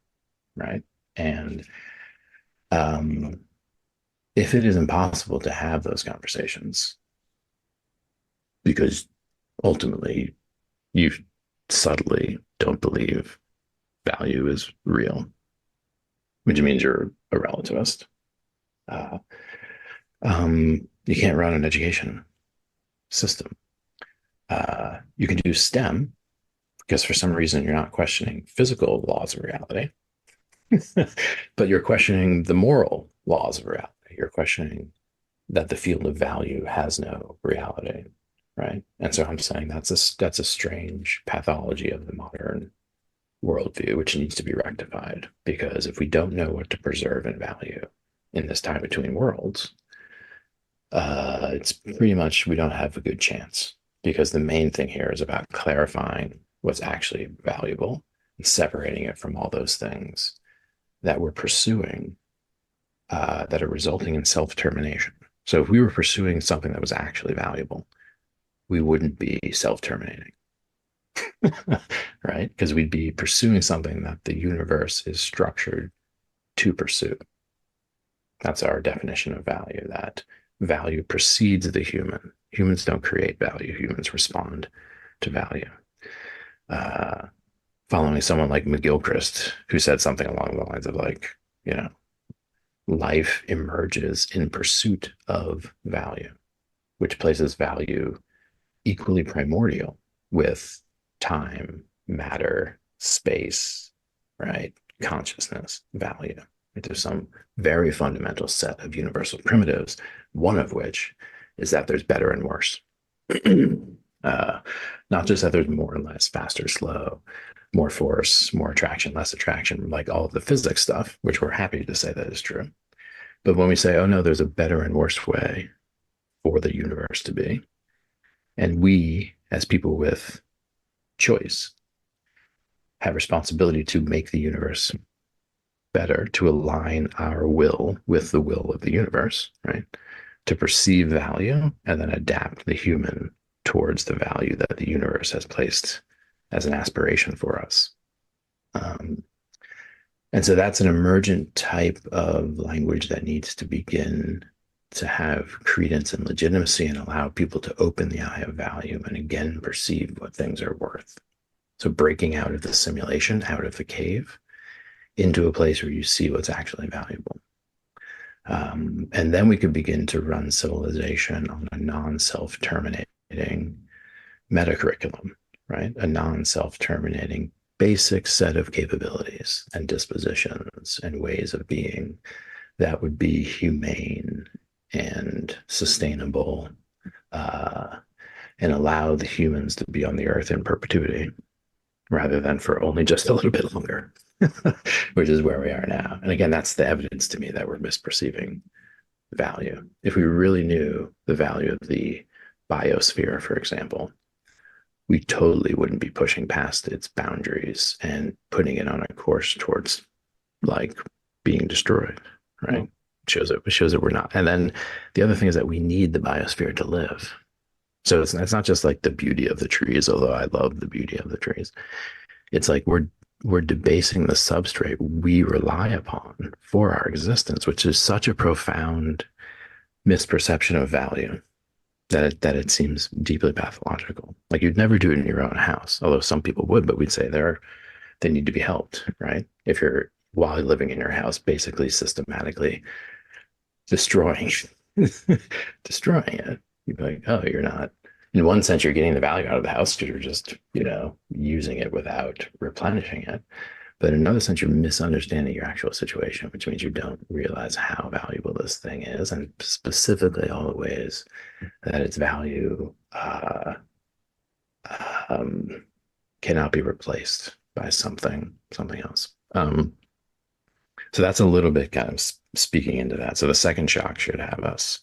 Speaker 3: right? And if it is impossible to have those conversations because ultimately you subtly don't believe value is real, which means you're a relativist, you can't run an education system. You can do STEM because for some reason you're not questioning physical laws of reality, but you're questioning the moral laws of reality. You're questioning that the field of value has no reality, right? And so I'm saying that's a strange pathology of the modern worldview, which needs to be rectified, because if we don't know what to preserve and value in this time between worlds, it's pretty much we don't have a good chance, because the main thing here is about clarifying what's actually valuable and separating it from all those things that we're pursuing that are resulting in self-termination. So if we were pursuing something that was actually valuable, we wouldn't be self-terminating, right? Because we'd be pursuing something that the universe is structured to pursue. That's our definition of value, that value precedes the human. Humans don't create value. Humans respond to value. following someone like McGilchrist, who said something along the lines of like, you know, life emerges in pursuit of value, which places value equally primordial with time, matter, space, right? Consciousness, value. There's some very fundamental set of universal primitives, one of which is that there's better and worse. Not just that there's more and less, faster, slow, more force, more attraction, less attraction, like all of the physics stuff, which we're happy to say that is true. But when we say, oh no, there's a better and worse way for the universe to be, and we, as people with choice, have responsibility to make the universe better, to align our will with the will of the universe, right? To perceive value and then adapt the human towards the value that the universe has placed as an aspiration for us. And so that's an emergent type of language that needs to begin to have credence and legitimacy and allow people to open the eye of value and again perceive what things are worth. So breaking out of the simulation, out of the cave, into a place where you see what's actually valuable. And then we could begin to run civilization on a non-self-terminating metacurriculum, right? A non-self-terminating basic set of capabilities and dispositions and ways of being that would be humane and sustainable, and allow the humans to be on the earth in perpetuity rather than for only just a little bit longer, which is where we are now. And again, that's the evidence to me that we're misperceiving value. If we really knew the value of the biosphere, for example, we totally wouldn't be pushing past its boundaries and putting it on a course towards like being destroyed, right? It shows that we're not. And then the other thing is that we need the biosphere to live. So it's not just like the beauty of the trees, although I love the beauty of the trees. It's like we're debasing the substrate we rely upon for our existence, which is such a profound misperception of value that it seems deeply pathological. Like you'd never do it in your own house, although some people would, but we'd say they need to be helped, right? If you're while living in your house, basically systematically destroying it, you'd be like, oh, you're not. In one sense, you're getting the value out of the house because you're just, using it without replenishing it. But in another sense, you're misunderstanding your actual situation, which means you don't realize how valuable this thing is, and specifically all the ways that its value cannot be replaced by something else. So that's a little bit kind of speaking into that. So the second shock should have us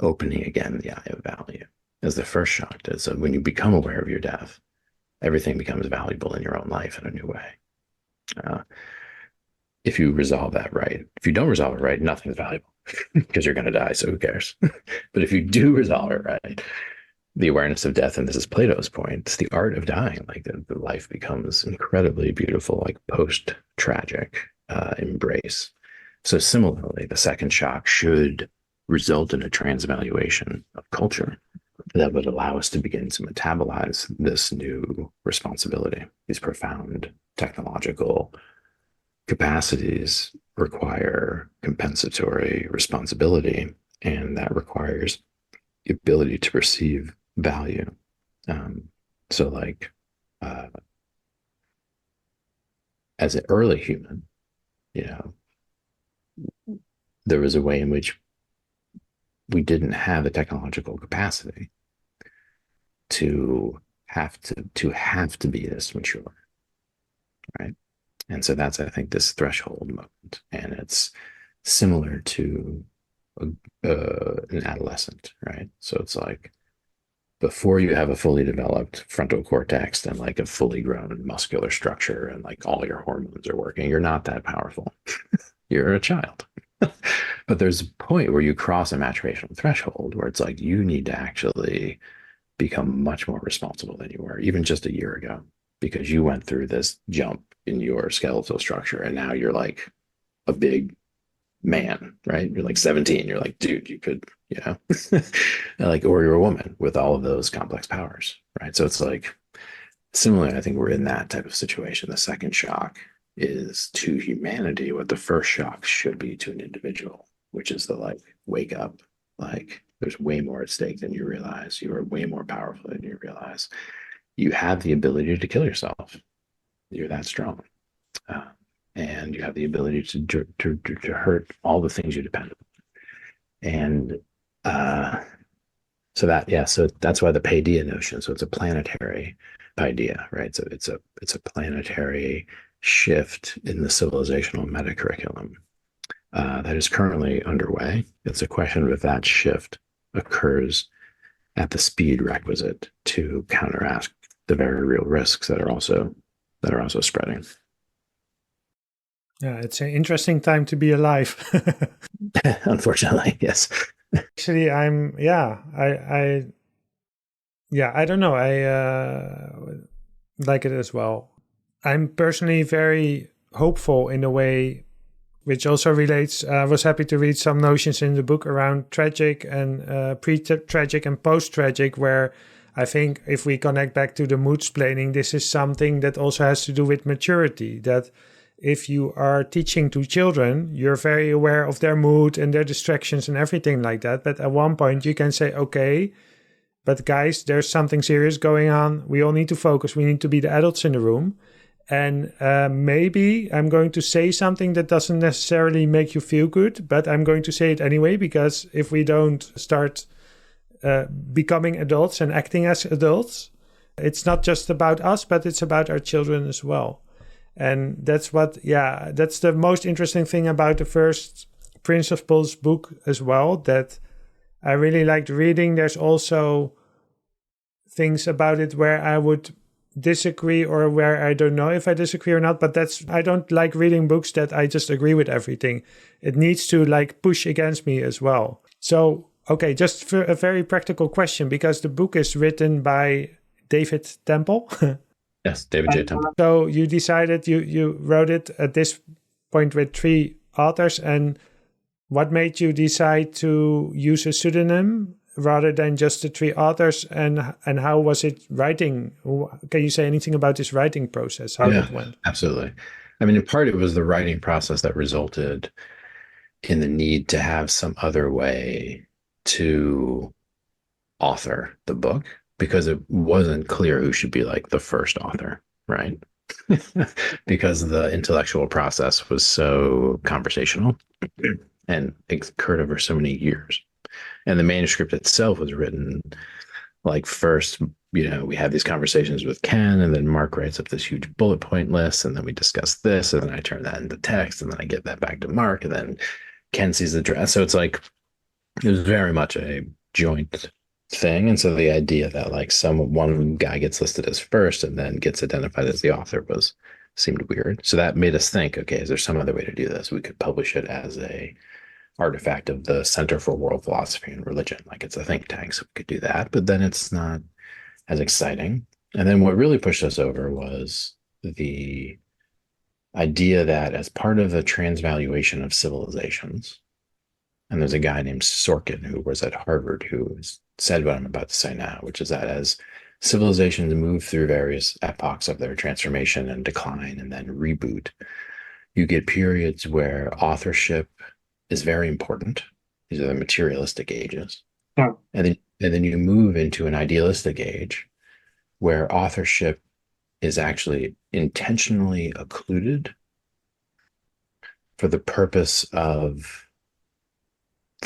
Speaker 3: opening again the eye of value, as the first shock did. So when you become aware of your death, everything becomes valuable in your own life in a new way. If you resolve that right. If you don't resolve it right, nothing's valuable because you're going to die. So who cares? But if you do resolve it right, the awareness of death, and this is Plato's point, it's the art of dying. Like the life becomes incredibly beautiful, like post-tragic embrace. So similarly, the second shock should result in a transvaluation of culture that would allow us to begin to metabolize this new responsibility. These profound technological capacities require compensatory responsibility, and that requires the ability to perceive value. So like as an early human, there was a way in which we didn't have the technological capacity to have to be this mature, right? And so that's, I think, this threshold moment, and it's similar to an adolescent, right? So it's like before you have a fully developed frontal cortex and like a fully grown muscular structure and like all your hormones are working, you're not that powerful. You're a child. But there's a point where you cross a maturational threshold where it's like you need to actually become much more responsible than you were even just a year ago, because you went through this jump in your skeletal structure and now you're like a big man, right? You're like 17. You're like, dude, you could, like, or you're a woman with all of those complex powers, right? So it's like Similarly, I think we're in that type of situation. The second shock is to humanity what the first shock should be to an individual, which is the like, wake up, like there's way more at stake than you realize. You are way more powerful than you realize. You have the ability to kill yourself. You're that strong. Uh, and you have the ability to hurt all the things you depend on. And so that's why the paideia notion. So it's a planetary idea, right? So it's a planetary shift in the civilizational meta curriculum that is currently underway. It's a question of if that shift occurs at the speed requisite to counteract the very real risks that are also spreading.
Speaker 1: Yeah, it's an interesting time to be alive.
Speaker 3: Unfortunately, yes.
Speaker 1: Actually, I don't know. I like it as well. I'm personally very hopeful in a way, which also relates. I was happy to read some notions in the book around tragic and pre-tragic and post-tragic, where I think if we connect back to the mood-splaining, this is something that also has to do with maturity. That if you are teaching to children, you're very aware of their mood and their distractions and everything like that. But at one point you can say, okay, but guys, there's something serious going on. We all need to focus. We need to be the adults in the room. And maybe I'm going to say something that doesn't necessarily make you feel good, but I'm going to say it anyway, because if we don't start becoming adults and acting as adults, it's not just about us, but it's about our children as well. And that's that's the most interesting thing about the first Principles book as well, that I really liked reading. There's also things about it where I would disagree, or where I don't know if I disagree or not, but I don't like reading books that I just agree with everything. It needs to like push against me as well. So, okay, just for a very practical question, because the book is written by David Temple.
Speaker 3: Yes, David J. Temple.
Speaker 1: So you decided you wrote it at this point with 3 authors, and what made you decide to use a pseudonym rather than just the 3 authors, and how was it writing? Can you say anything about this writing process, how that went?
Speaker 3: Absolutely. I mean, in part, it was the writing process that resulted in the need to have some other way to author the book, because it wasn't clear who should be like the first author, right? Because the intellectual process was so conversational and it occurred over so many years. And the manuscript itself was written like first, we have these conversations with Ken, and then Mark writes up this huge bullet point list, and then we discuss this, and then I turn that into text, and then I get that back to Mark, and then Ken sees the draft. So it's like, it was very much a joint thing. And so the idea that like one guy gets listed as first and then gets identified as the author seemed weird. So that made us think, okay, is there some other way to do this? We could publish it as a artifact of the Center for World Philosophy and Religion. Like, it's a think tank, so we could do that, but then it's not as exciting. And then what really pushed us over was the idea that as part of the transvaluation of civilizations, and there's a guy named Sorkin who was at Harvard who said what I'm about to say now, which is that as civilizations move through various epochs of their transformation and decline and then reboot, you get periods where authorship is very important. These are the materialistic ages. Yeah. And then you move into an idealistic age where authorship is actually intentionally occluded for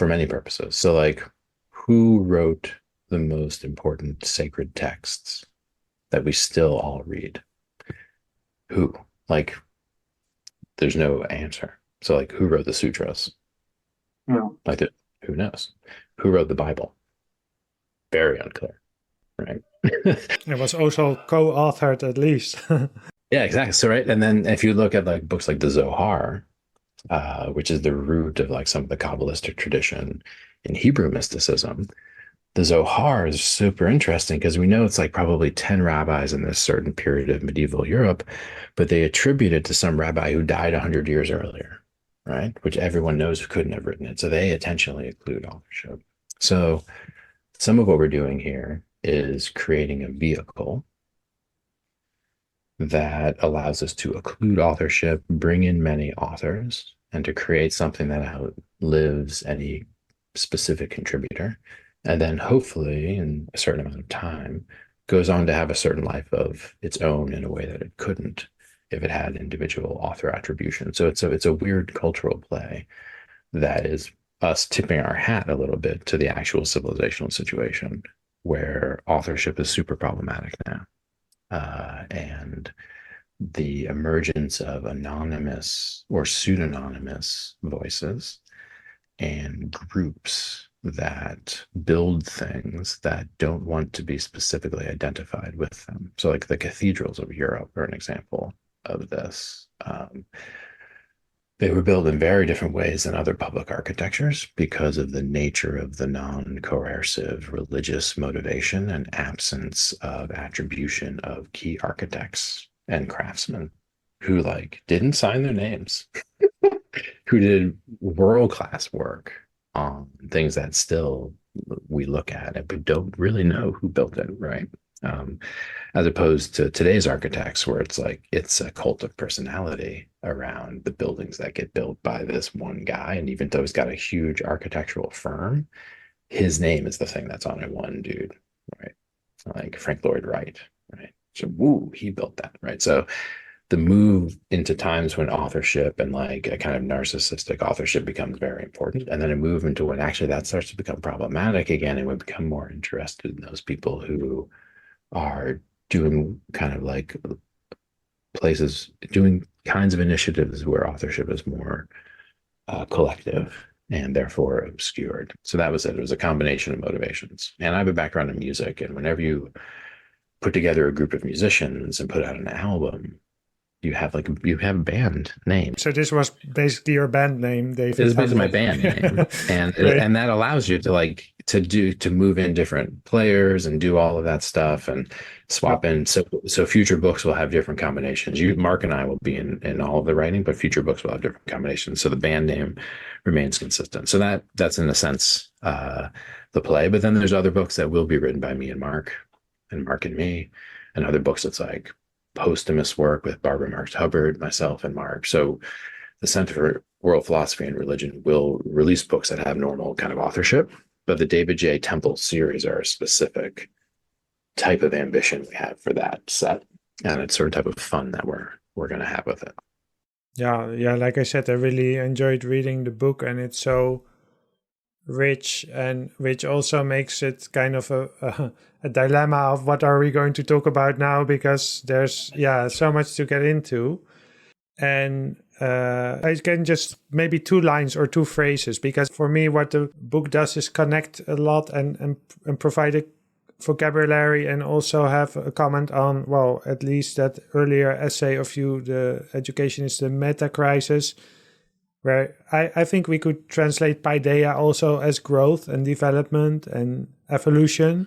Speaker 3: many purposes. So like, who wrote the most important sacred texts that we still all read? Who? Like, there's no answer. So like, who wrote the sutras? No. Like, who knows? Who wrote the Bible? Very unclear, right?
Speaker 1: It was also co-authored at least.
Speaker 3: Yeah, exactly. So, right. And then if you look at like books like the Zohar, which is the root of like some of the Kabbalistic tradition in Hebrew mysticism, the Zohar is super interesting because we know it's like probably 10 rabbis in this certain period of medieval Europe, but they attribute it to some rabbi who died 100 years earlier, right? Which everyone knows couldn't have written it. So they intentionally include authorship. So some of what we're doing here is creating a vehicle that allows us to occlude authorship, bring in many authors, and to create something that outlives any specific contributor. And then hopefully, in a certain amount of time, goes on to have a certain life of its own in a way that it couldn't if it had individual author attribution. So it's a weird cultural play that is us tipping our hat a little bit to the actual civilizational situation where authorship is super problematic now. And the emergence of anonymous or pseudonymous voices and groups that build things that don't want to be specifically identified with them. So, like the cathedrals of Europe are an example of this. They were built in very different ways than other public architectures because of the nature of the non-coercive religious motivation and absence of attribution of key architects and craftsmen who didn't sign their names, who did world-class work on things that still we look at it, but don't really know who built it, right? As opposed to today's architects, where it's a cult of personality around the buildings that get built by this one guy. And even though he's got a huge architectural firm, his name is the thing that's on it, one dude, right? Like Frank Lloyd Wright, right? So, woo, he built that, right? So the move into times when authorship and a kind of narcissistic authorship becomes very important, and then a move into when actually that starts to become problematic again, and we become more interested in those people who are doing kind of doing kinds of initiatives where authorship is more collective and therefore obscured. So that was it. It was a combination of motivations. And I have a background in music, and whenever you put together a group of musicians and put out an album, you have a band name.
Speaker 1: So this was basically your band name, David.
Speaker 3: This is basically my band name, and that allows you to move in different players and do all of that stuff and swap in. So future books will have different combinations. Mark and I will be in all of the writing, but future books will have different combinations. So the band name remains consistent. So that's in a sense the play. But then there's other books that will be written by me and Mark and me, and other books that's like posthumous work with Barbara Marx Hubbard, myself, and Mark. So the Center for World Philosophy and Religion will release books that have normal kind of authorship, but the David J. Temple series are a specific type of ambition we have for that set, and it's certain type of fun that we're going to have with it.
Speaker 1: Yeah. Like I said, I really enjoyed reading the book, and it's so rich, and which also makes it kind of a dilemma of what are we going to talk about now, because there's so much to get into. And I can just maybe 2 lines or 2 phrases, because for me what the book does is connect a lot and provide a vocabulary, and also have a comment on, well, at least that earlier essay of you, the education is the Metacrisis, where I think we could translate paideia also as growth and development and evolution.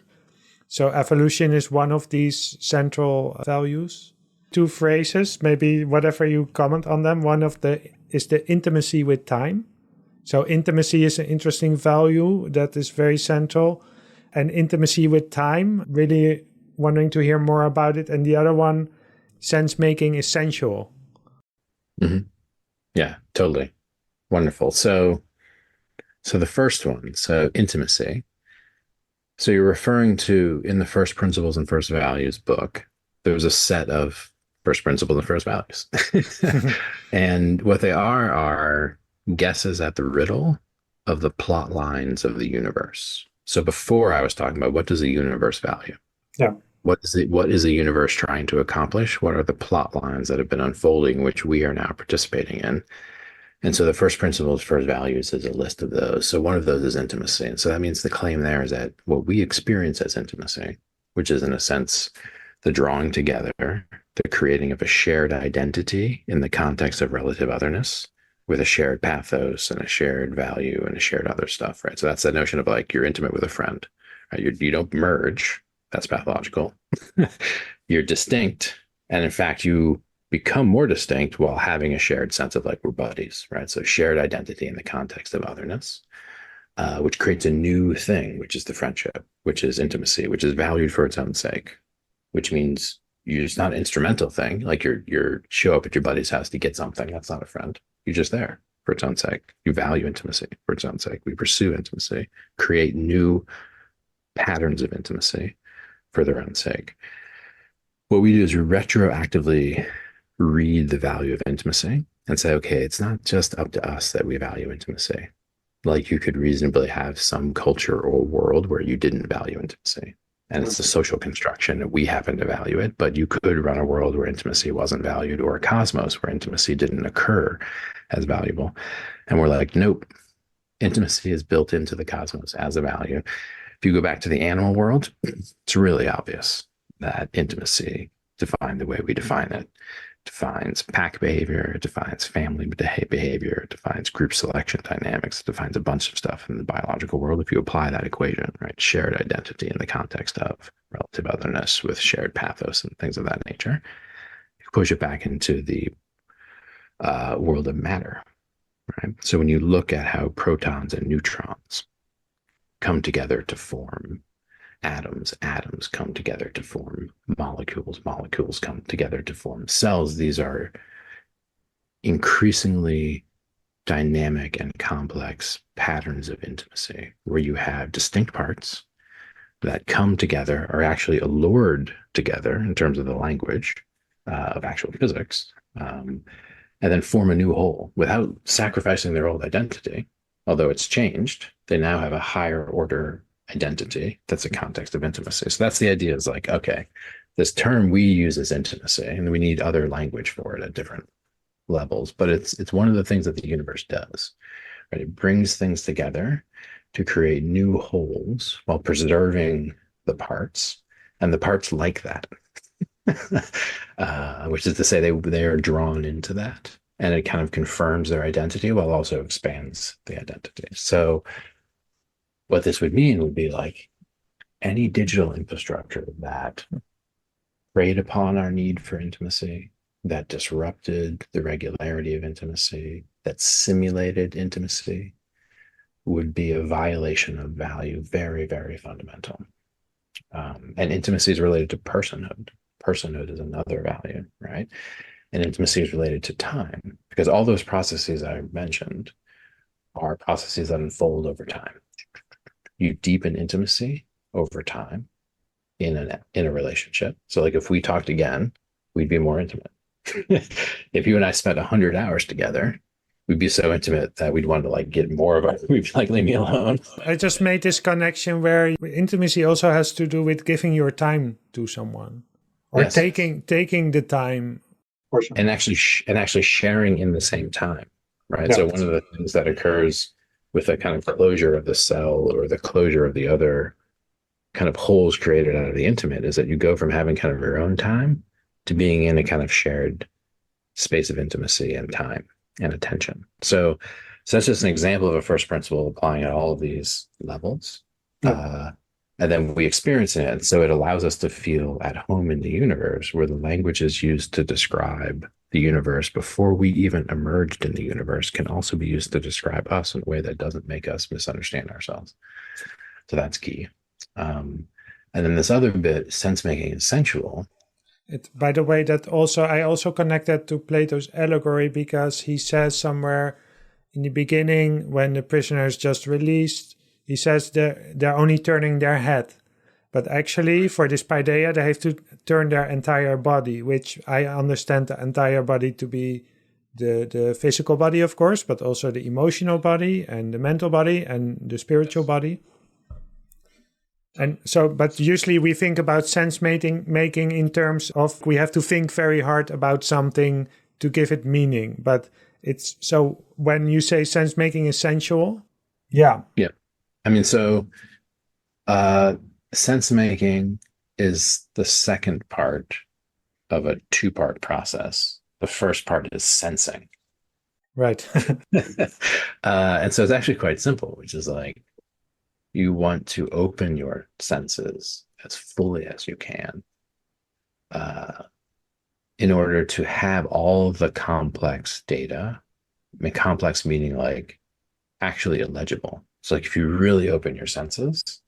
Speaker 1: So evolution is one of these central values. 2 phrases, maybe whatever you comment on them. One is the intimacy with time. So intimacy is an interesting value that is very central. And intimacy with time, really wondering to hear more about it. And the other one, sense making is sensual.
Speaker 3: Mm-hmm. Yeah, totally. Wonderful. So the first one, so intimacy. So you're referring to, in the First Principles and First Values book, there was a set of first principles and first values. And what they are guesses at the riddle of the plot lines of the universe. So before I was talking about, what does the universe value?
Speaker 1: Yeah.
Speaker 3: What is the universe trying to accomplish? What are the plot lines that have been unfolding, which we are now participating in? And so the first principles, first values is a list of those. So one of those is intimacy. And so that means the claim there is that what we experience as intimacy, which is in a sense the drawing together, the creating of a shared identity in the context of relative otherness, with a shared pathos and a shared value and a shared other stuff, right? So that's the notion of you're intimate with a friend, right? You don't merge. That's pathological. You're distinct. And in fact, you become more distinct while having a shared sense of we're buddies, right? So shared identity in the context of otherness, which creates a new thing, which is the friendship, which is intimacy, which is valued for its own sake, which means It's not an instrumental thing. Like you're show up at your buddy's house to get something. That's not a friend. You're just there for its own sake. You value intimacy for its own sake. We pursue intimacy, create new patterns of intimacy for their own sake. What we do is we retroactively read the value of intimacy and say, okay, it's not just up to us that we value intimacy. Like you could reasonably have some culture or world where you didn't value intimacy. And it's the social construction that we happen to value it, but you could run a world where intimacy wasn't valued, or a cosmos where intimacy didn't occur as valuable. And we're like, nope, intimacy is built into the cosmos as a value. If you go back to the animal world, it's really obvious that intimacy, defined the way we define it, defines pack behavior, it defines family behavior, it defines group selection dynamics, it defines a bunch of stuff in the biological world. If you apply that equation, right, shared identity in the context of relative otherness with shared pathos and things of that nature, you push it back into the world of matter, right? So when you look at how protons and neutrons come together to form atoms, atoms come together to form molecules, molecules come together to form cells. These are increasingly dynamic and complex patterns of intimacy where you have distinct parts that come together, are actually allured together in terms of the language of actual physics, and then form a new whole without sacrificing their old identity. Although it's changed, they now have a higher order identity that's a context of intimacy. So that's the idea, is like, okay, this term we use is intimacy, and we need other language for it at different levels. But it's one of the things that the universe does, right? It brings things together to create new wholes while preserving the parts, and the parts like that, which is to say they are drawn into that, and it kind of confirms their identity while also expands the identity. So what this would mean would be like any digital infrastructure that preyed upon our need for intimacy, that disrupted the regularity of intimacy, that simulated intimacy, would be a violation of value, very, very fundamental. And intimacy is related to personhood. Personhood is another value, right? And intimacy is related to time, because all those processes I mentioned are processes that unfold over time. You deepen intimacy over time in a relationship. So like if we talked again, we'd be more intimate. If you and I spent 100 hours together, we'd be so intimate that we'd want to like get more of it. We'd be like, leave me alone.
Speaker 1: I just made this connection where intimacy also has to do with giving your time to someone, or
Speaker 3: Yes.
Speaker 1: taking the time.
Speaker 3: And actually sharing in the same time, right?
Speaker 1: Yeah.
Speaker 3: So one of the things that occurs with a kind of closure of the cell or the closure of the other kind of holes created out of the intimate is that you go from having kind of your own time to being in a kind of shared space of intimacy and time and attention. So that's just an example of a first principle applying at all of these levels. And then we experience it. And so it allows us to feel at home in the universe, where the language is used to describe the universe before we even emerged in the universe can also be used to describe us in a way that doesn't make us misunderstand ourselves. So that's key. And then this other bit, sense making is sensual.
Speaker 1: By the way, I also connect that to Plato's allegory, because he says somewhere in the beginning, when the prisoner is just released, he says they're only turning their head. But actually, for this paideia, they have to turn their entire body, which I understand the entire body to be the physical body, of course, but also the emotional body and the mental body and the spiritual body. And so, but usually we think about sense making in terms of we have to think very hard about something to give it meaning. But it's so when you say sense making is sensual, yeah.
Speaker 3: I mean, so sense making is the second part of a two-part process. The first part is sensing.
Speaker 1: Right.
Speaker 3: And so it's actually quite simple, which is like, you want to open your senses as fully as you can in order to have all the complex data. I mean, complex meaning like actually illegible. So like if you really open your senses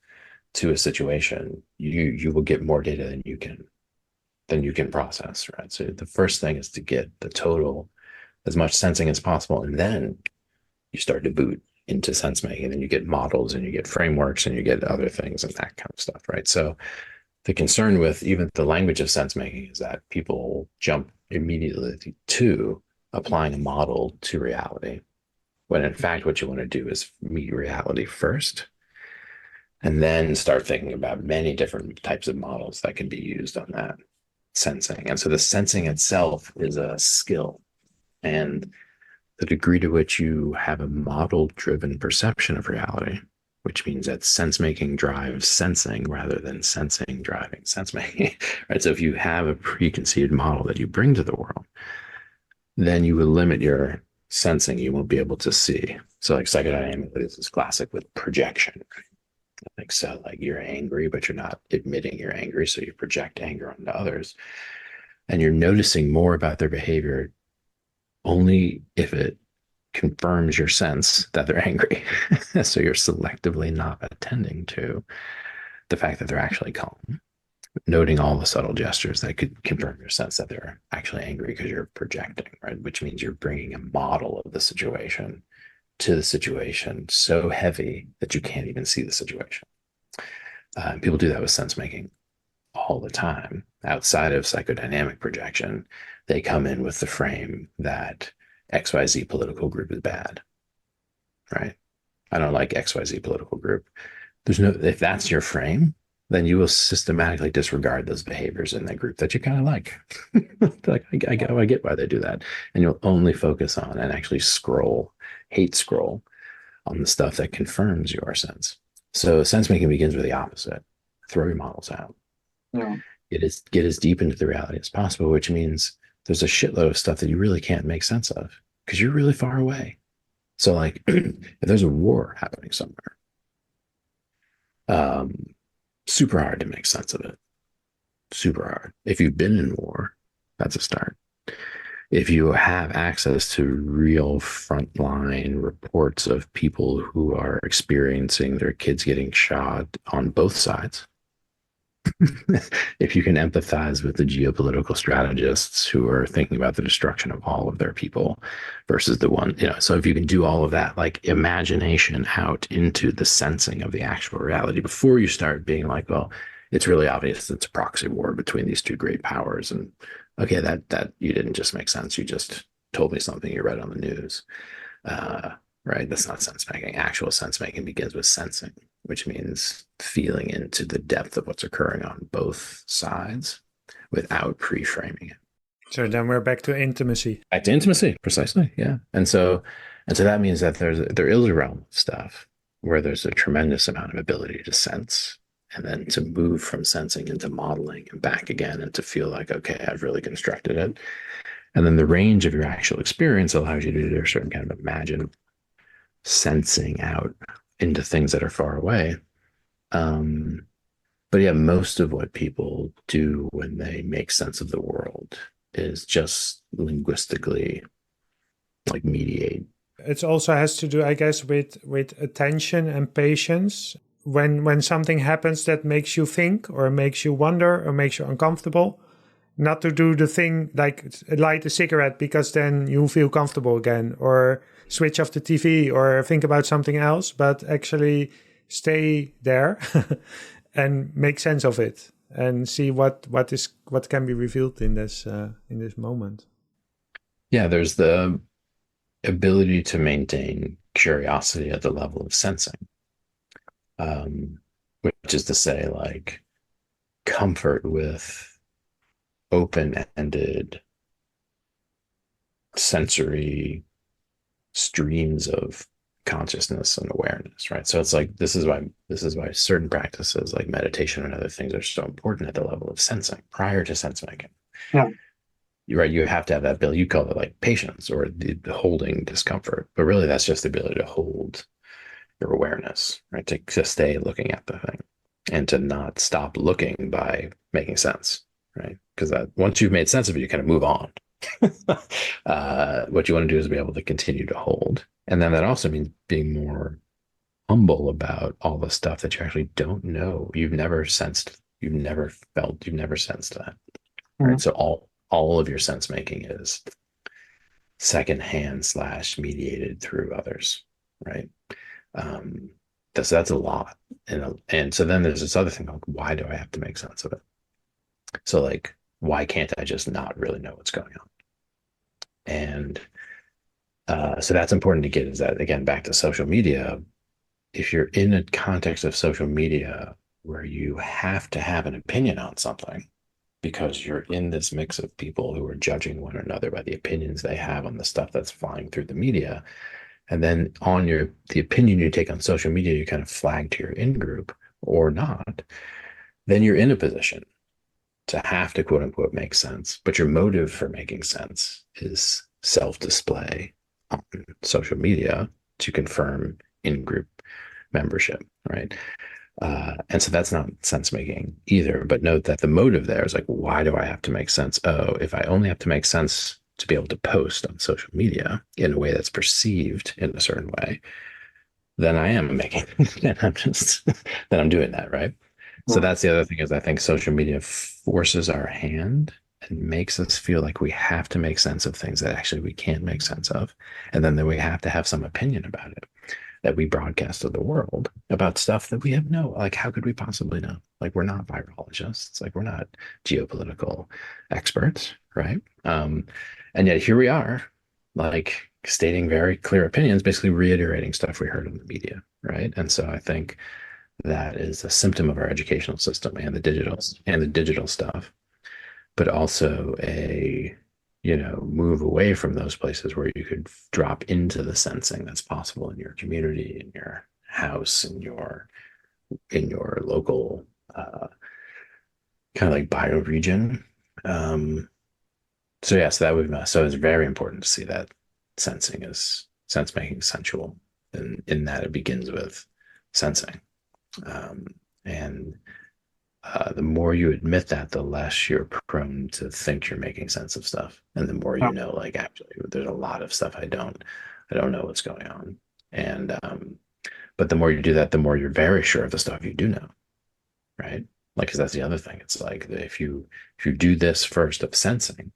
Speaker 3: to a situation, you will get more data than you can than you can process, right? So the first thing is to get the total, as much sensing as possible, and then you start to boot into sense making, and you get models and you get frameworks and you get other things and that kind of stuff, right? So the concern with even the language of sense making is that people jump immediately to applying a model to reality, when in fact what you want to do is meet reality first and then start thinking about many different types of models that can be used on that sensing. And so the sensing itself is a skill, and the degree to which you have a model driven perception of reality, which means that sense making drives sensing rather than sensing driving sense making, right? So if you have a preconceived model that you bring to the world, then you will limit your sensing. You won't be able to see. So like psychodynamically, this is classic with projection, right? Like, so like you're angry, but you're not admitting you're angry. So you project anger onto others, and you're noticing more about their behavior only if it confirms your sense that they're angry. So you're selectively not attending to the fact that they're actually calm, noting all the subtle gestures that could confirm your sense that they're actually angry because you're projecting, right? Which means you're bringing a model of the situation to the situation so heavy that you can't even see the situation. People do that with sense making all the time. Outside of psychodynamic projection, they come in with the frame that XYZ political group is bad, right? I don't like XYZ political group. If that's your frame, then you will systematically disregard those behaviors in that group that you kind of like. Like, I get why they do that. And you'll only focus on and actually hate scroll on the stuff that confirms your sense. So sense making begins with the opposite. Throw your models out.
Speaker 4: Yeah.
Speaker 3: Get as deep into the reality as possible, which means there's a shitload of stuff that you really can't make sense of because you're really far away. So like if there's a war happening somewhere, super hard to make sense of it. Super hard. If you've been in war, that's a start. If you have access to real frontline reports of people who are experiencing their kids getting shot on both sides, if you can empathize with the geopolitical strategists who are thinking about the destruction of all of their people versus the one, so if you can do all of that, like imagination out into the sensing of the actual reality before you start being like, well, it's really obvious it's a proxy war between these two great powers. And okay, that you didn't just make sense. You just told me something you read on the news. Right? That's not sense making. Actual sense making begins with sensing, which means feeling into the depth of what's occurring on both sides without pre-framing it.
Speaker 1: So then we're back to intimacy.
Speaker 3: Back to intimacy, precisely. Yeah. And so that means that there is a realm of stuff where there's a tremendous amount of ability to sense, and then to move from sensing into modeling and back again, and to feel like, okay, I've really constructed it. And then the range of your actual experience allows you to do a certain kind of imagine sensing out into things that are far away. But yeah, most of what people do when they make sense of the world is just linguistically like mediate.
Speaker 1: It also has to do, I guess, with attention and patience. When something happens that makes you think or makes you wonder or makes you uncomfortable, not to do the thing like light a cigarette because then you feel comfortable again, or switch off the TV or think about something else, but actually stay there and make sense of it and see what can be revealed in this moment.
Speaker 3: Yeah, there's the ability to maintain curiosity at the level of sensing, which is to say, like, comfort with open-ended sensory streams of consciousness and awareness, right? So it's like this is why certain practices like meditation and other things are so important at the level of sensing prior to sense making.
Speaker 4: Yeah.
Speaker 3: You're right. You have to have that ability. You call it like patience or the holding discomfort, but really that's just the ability to hold your awareness, right? To stay looking at the thing and to not stop looking by making sense, right? Because that once you've made sense of it, you kind of move on. What you want to do is be able to continue to hold. And then that also means being more humble about all the stuff that you actually don't know. You've never sensed, you've never felt, you've never sensed that. right? So all of your sense making is secondhand / mediated through others, right? Um, that's a lot. And so then there's this other thing, like, why do I have to make sense of it? So like, why can't I just not really know what's going on? And so that's important to get, is that, again, back to social media. If you're in a context of social media where you have to have an opinion on something because you're in this mix of people who are judging one another by the opinions they have on the stuff that's flying through the media, and then on the opinion you take on social media, you kind of flag to your in-group or not, then you're in a position to have to, quote unquote, make sense. But your motive for making sense is self-display on social media to confirm in-group membership, right? And so that's not sense making either. But note that the motive there is like, why do I have to make sense? Oh, if I only have to make sense to be able to post on social media in a way that's perceived in a certain way, then I am making, then I'm doing that, right? So that's the other thing, is I think social media forces our hand and makes us feel like we have to make sense of things that actually we can't make sense of. And then we have to have some opinion about it that we broadcast to the world about stuff that we have like, how could we possibly know? Like, we're not virologists, like, we're not geopolitical experts, right? And yet here we are, like, stating very clear opinions, basically reiterating stuff we heard in the media, right? And so I think that is a symptom of our educational system and the digital stuff, but also a move away from those places where you could drop into the sensing that's possible in your community, in your house, in your local kind of like bioregion. So it's very important to see that sensing is sense making sensual, and in that it begins with sensing. And the more you admit that, the less you're prone to think you're making sense of stuff. And the more you know, like, actually, there's a lot of stuff I don't know what's going on. And but the more you do that, the more you're very sure of the stuff you do know, right? Like, because that's the other thing. It's like, if you do this first of sensing,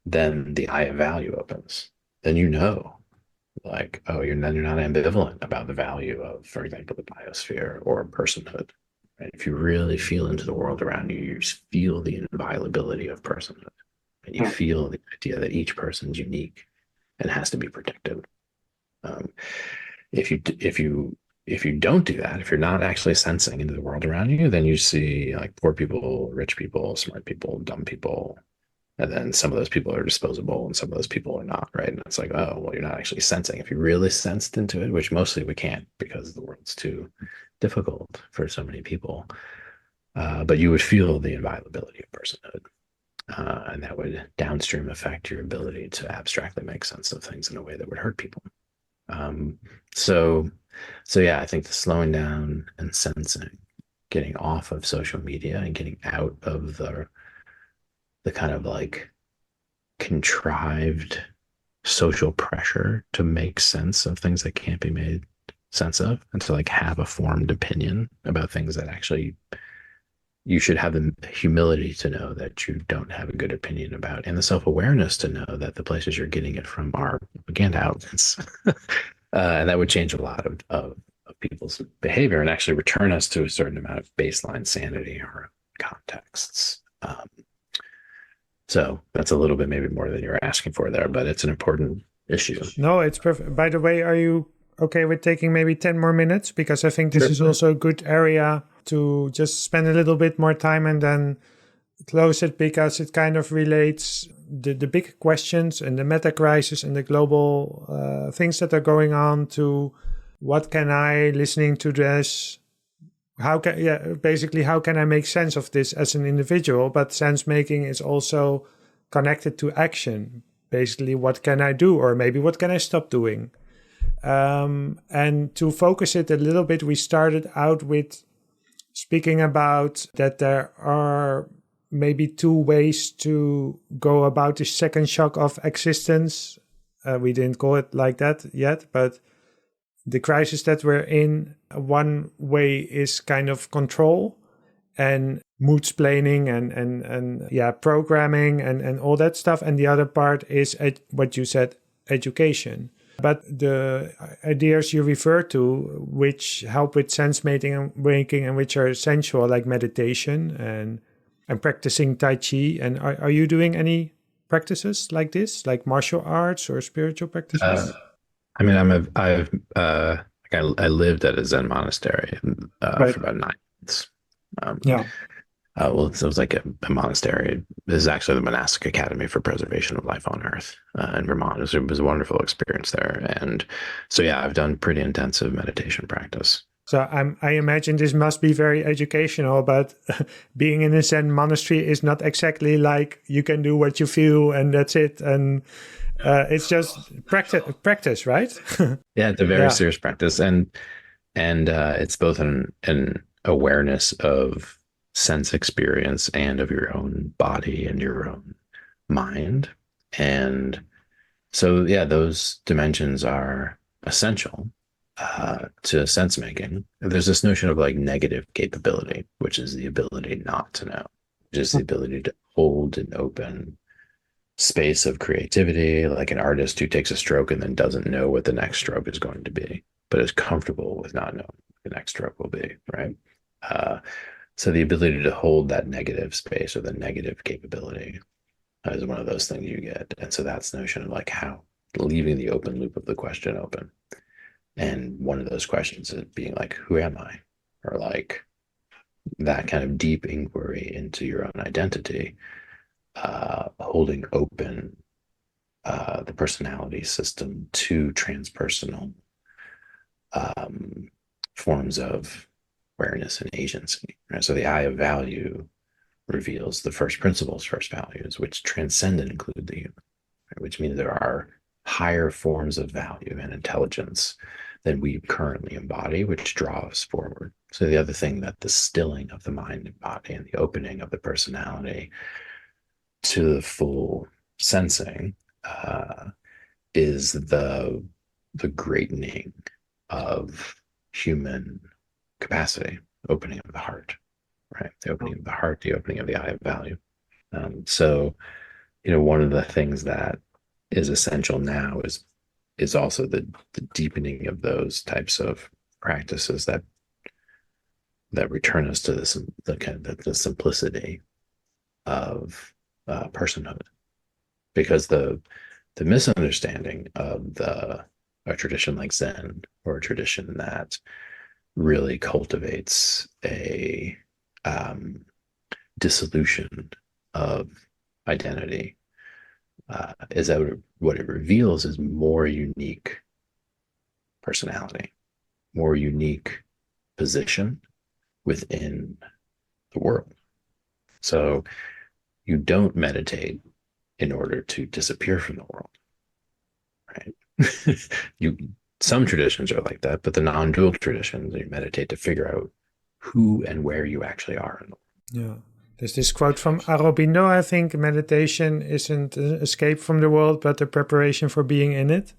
Speaker 3: then the eye of value opens. Then like, oh, you're not ambivalent about the value of, for example, the biosphere or personhood. Right? If you really feel into the world around you, you feel the inviolability of personhood, and you feel the idea that each person's unique and has to be protected. If you don't do that, if you're not actually sensing into the world around you, then you see, like, poor people, rich people, smart people, dumb people, and then some of those people are disposable and some of those people are not, right? And it's like, oh, well, you're not actually sensing. If you really sensed into it, which mostly we can't because the world's too difficult for so many people, but you would feel the inviolability of personhood. And that would downstream affect your ability to abstractly make sense of things in a way that would hurt people. So yeah, I think the slowing down and sensing, getting off of social media and getting out of the kind of like contrived social pressure to make sense of things that can't be made sense of, and to like have a formed opinion about things that actually you should have the humility to know that you don't have a good opinion about, and the self-awareness to know that the places you're getting it from are propaganda outlets. And that would change a lot of people's behavior and actually return us to a certain amount of baseline sanity in our contexts. So that's a little bit maybe more than you're asking for there, but it's an important issue.
Speaker 1: No, it's perfect. By the way, are you okay with taking maybe 10 more minutes? Because I think this is also a good area to just spend a little bit more time and then close it, because it kind of relates the big questions and the Metacrisis and the global things that are going on to what can I, listening to this, how can I make sense of this as an individual? But sense making is also connected to action. Basically, what can I do, or maybe what can I stop doing? And to focus it a little bit, we started out with speaking about that there are maybe two ways to go about the second shock of existence. We didn't call it like that yet, but the crisis that we're in, one way is kind of control, and mood splaining and programming and all that stuff. And the other part is what you said, education. But the ideas you refer to, which help with sense making and which are essential, like meditation and practicing Tai Chi. And are you doing any practices like this, like martial arts or spiritual practices?
Speaker 3: I mean, I lived at a Zen monastery
Speaker 1: Right.
Speaker 3: for about 9 months.
Speaker 1: Yeah.
Speaker 3: Well, it was like a monastery. This is actually the Monastic Academy for Preservation of Life on Earth in Vermont. It was a wonderful experience there. And so, yeah, I've done pretty intensive meditation practice.
Speaker 1: So I imagine this must be very educational, but being in a Zen monastery is not exactly like you can do what you feel and that's it. And it's just practice, right?
Speaker 3: Yeah, it's a very serious practice. And it's both an awareness of sense experience and of your own body and your own mind. And so, yeah, those dimensions are essential to sense making. There's this notion of like negative capability, which is the ability not to know, which is the ability to hold an open space of creativity, like an artist who takes a stroke and then doesn't know what the next stroke is going to be, but is comfortable with not knowing what the next stroke will be, right? So the ability to hold that negative space or the negative capability is one of those things you get. And so that's the notion of like how leaving the open loop of the question open. And one of those questions is being like, who am I? Or like that kind of deep inquiry into your own identity, holding open the personality system to transpersonal forms of awareness and agency. Right? So the I of value reveals the first principles, first values, which transcend and include the human, right? Which means there are higher forms of value and intelligence than we currently embody, which draw us forward. So the other thing that the stilling of the mind and body and the opening of the personality to the full sensing is the greatening of human capacity, opening of the heart, right? The opening of the heart, the opening of the eye of value. So, one of the things that is essential now is also the deepening of those types of practices that return us to the simplicity of personhood, because the misunderstanding of a tradition like Zen, or a tradition that really cultivates a dissolution of identity, is that what it reveals is more unique personality, more unique position within the world. So you don't meditate in order to disappear from the world, right? Some traditions are like that, but the non-dual traditions, you meditate to figure out who and where you actually are in the world.
Speaker 1: Yeah. There's this quote from Aurobindo, I think: meditation isn't an escape from the world, but a preparation for being in it.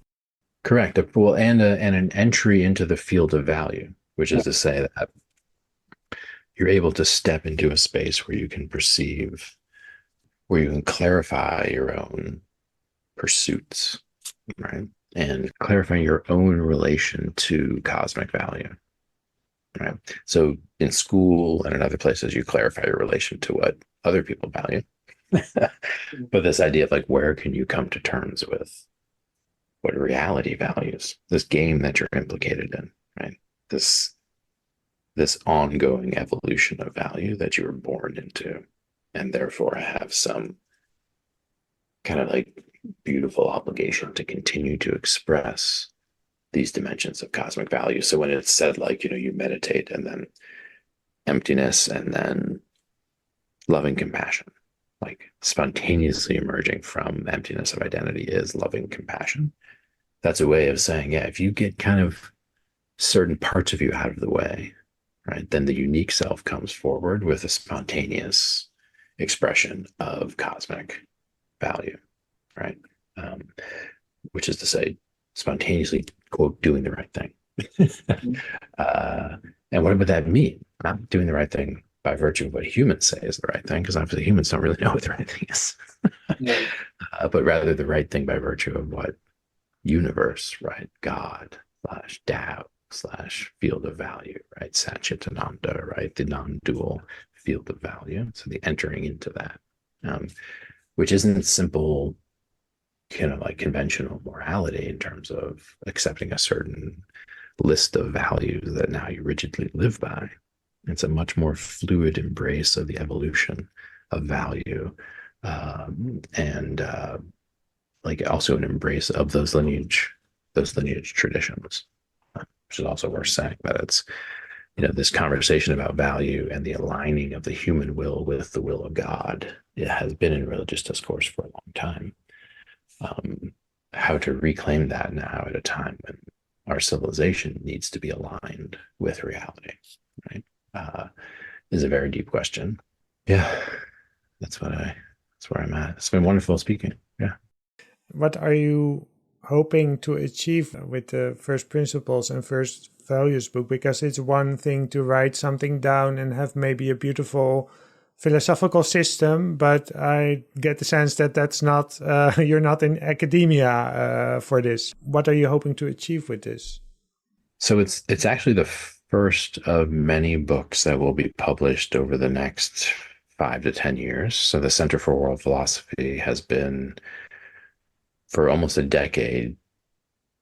Speaker 3: Correct. Well, and an entry into the field of value, which is to say that you're able to step into a space where you can perceive, where you can clarify your own pursuits, right? And clarifying your own relation to cosmic value, right? So in school and in other places, you clarify your relation to what other people value. But this idea of like, where can you come to terms with what reality values, this game that you're implicated in, right? This ongoing evolution of value that you were born into, and therefore have some kind of like beautiful obligation to continue to express these dimensions of cosmic value. So when it's said like, you meditate and then emptiness and then loving compassion, like spontaneously emerging from the emptiness of identity is loving compassion. That's a way of saying, yeah, if you get kind of certain parts of you out of the way, right, then the unique self comes forward with a spontaneous expression of cosmic value, right? Which is to say, spontaneously, quote, doing the right thing. And what would that mean? Not doing the right thing by virtue of what humans say is the right thing, because obviously humans don't really know what the right thing is,
Speaker 1: No.
Speaker 3: but rather the right thing by virtue of what universe, right? God slash Tao slash field of value, right? Satchitananda, right? The non-dual field of value. So the entering into that, which isn't simple, like conventional morality in terms of accepting a certain list of values that now you rigidly live by. It's a much more fluid embrace of the evolution of value, and like also an embrace of those lineage traditions, which is also worth saying that it's, this conversation about value and the aligning of the human will with the will of God, it has been in religious discourse for a long time. How to reclaim that now at a time when our civilization needs to be aligned with reality, right? Is a very deep question. Yeah, that's where I'm at. It's been wonderful speaking. Yeah.
Speaker 1: What are you hoping to achieve with the First Principles and First Values book? Because it's one thing to write something down and have maybe a beautiful philosophical system, but I get the sense that that's not, you're not in academia for this. What are you hoping to achieve with this?
Speaker 3: So it's actually the first of many books that will be published over the next 5 to 10 years. So the Center for World Philosophy has been, for almost a decade,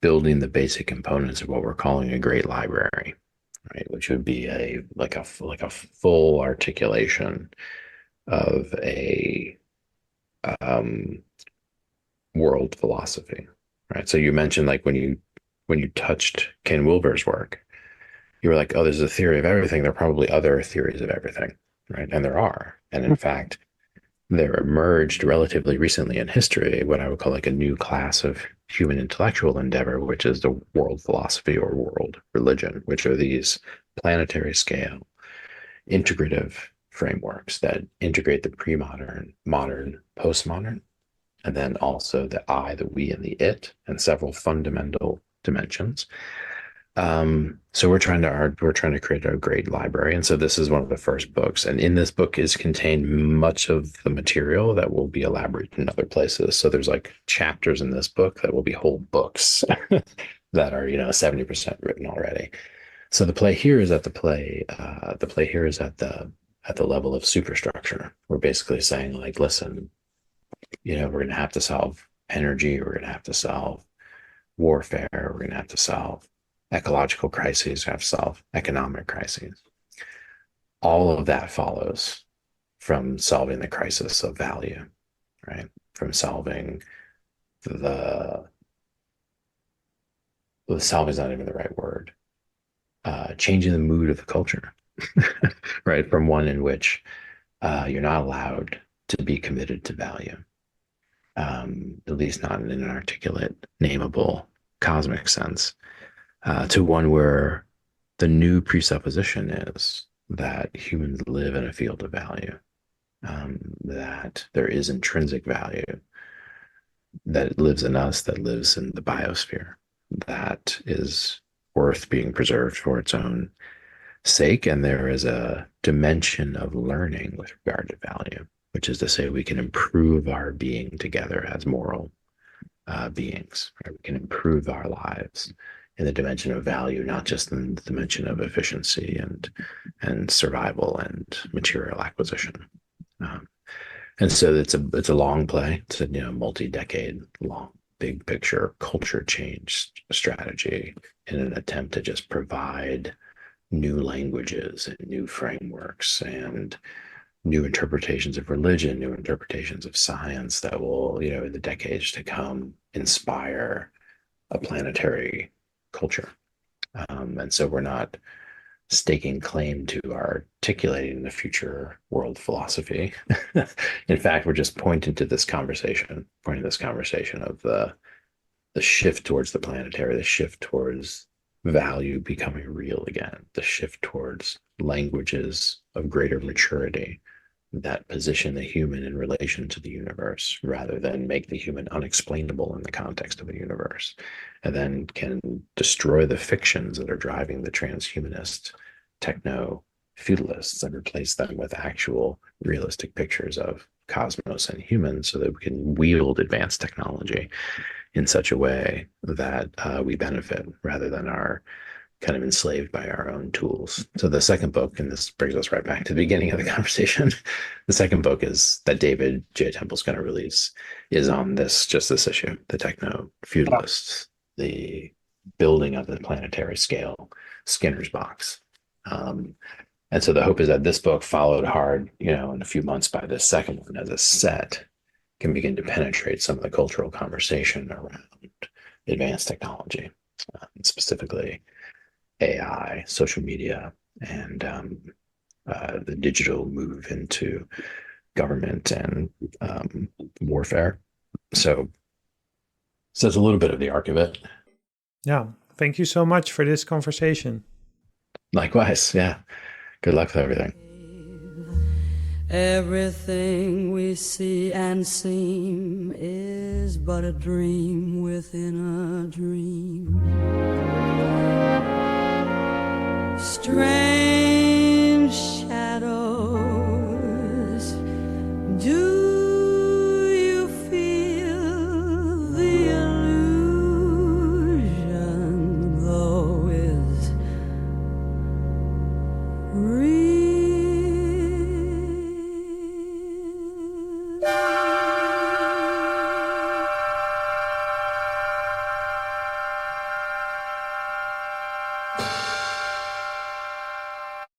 Speaker 3: building the basic components of what we're calling a great library, right? Which would be a full articulation of a world philosophy, right? So you mentioned, like, when you touched Ken Wilber's work, you were like, oh, there's a theory of everything. There are probably other theories of everything, right? And there are. And in fact, there emerged relatively recently in history what I would call like a new class of human intellectual endeavor, which is the world philosophy or world religion, which are these planetary scale integrative frameworks that integrate the pre-modern, modern, postmodern, and then also the I, the we, and the it, and several fundamental dimensions. So we're trying to create a great library. And so this is one of the first books. And in this book is contained much of the material that will be elaborated in other places. So there's like chapters in this book that will be whole books that are, 70% written already. So the play here is at the level of superstructure. We're basically saying, like, listen, we're going to have to solve energy. We're going to have to solve warfare. We're going to have to solve ecological crises, have to solve economic crises. All of that follows from solving the crisis of value, right? From solving solving is not even the right word. Changing the mood of the culture, right? From one in which you're not allowed to be committed to value, at least not in an articulate, nameable, cosmic sense, to one where the new presupposition is that humans live in a field of value, that there is intrinsic value that lives in us, that lives in the biosphere, that is worth being preserved for its own sake. And there is a dimension of learning with regard to value, which is to say we can improve our being together as moral beings, right? We can improve our lives in the dimension of value, not just in the dimension of efficiency and survival and material acquisition. And so it's a long play. It's a multi-decade long, big picture culture change strategy in an attempt to just provide new languages and new frameworks and new interpretations of religion, new interpretations of science that will, in the decades to come, inspire a planetary culture. And so we're not staking claim to articulating the future world philosophy. In fact, we're just pointing this conversation of the shift towards the planetary, the shift towards value becoming real again, the shift towards languages of greater maturity that position the human in relation to the universe rather than make the human unexplainable in the context of the universe, and then can destroy the fictions that are driving the transhumanist techno feudalists and replace them with actual realistic pictures of cosmos and humans so that we can wield advanced technology in such a way that we benefit rather than are kind of enslaved by our own tools. So the second book, and this brings us right back to the beginning of the conversation, the second book is that David J. Temple's going to release is on this issue, the techno-feudalists, the building of the planetary scale, Skinner's box. And so the hope is that this book, followed hard, in a few months by this second one as a set, can begin to penetrate some of the cultural conversation around advanced technology, specifically AI, social media, and the digital move into government and warfare. So it's a little bit of the arc of it.
Speaker 1: Yeah. Thank you so much for this conversation.
Speaker 3: Likewise. Yeah. Good luck with everything.
Speaker 2: Everything we see and seem is but a dream within a dream. Strange shadows, do you feel the illusion, though is real?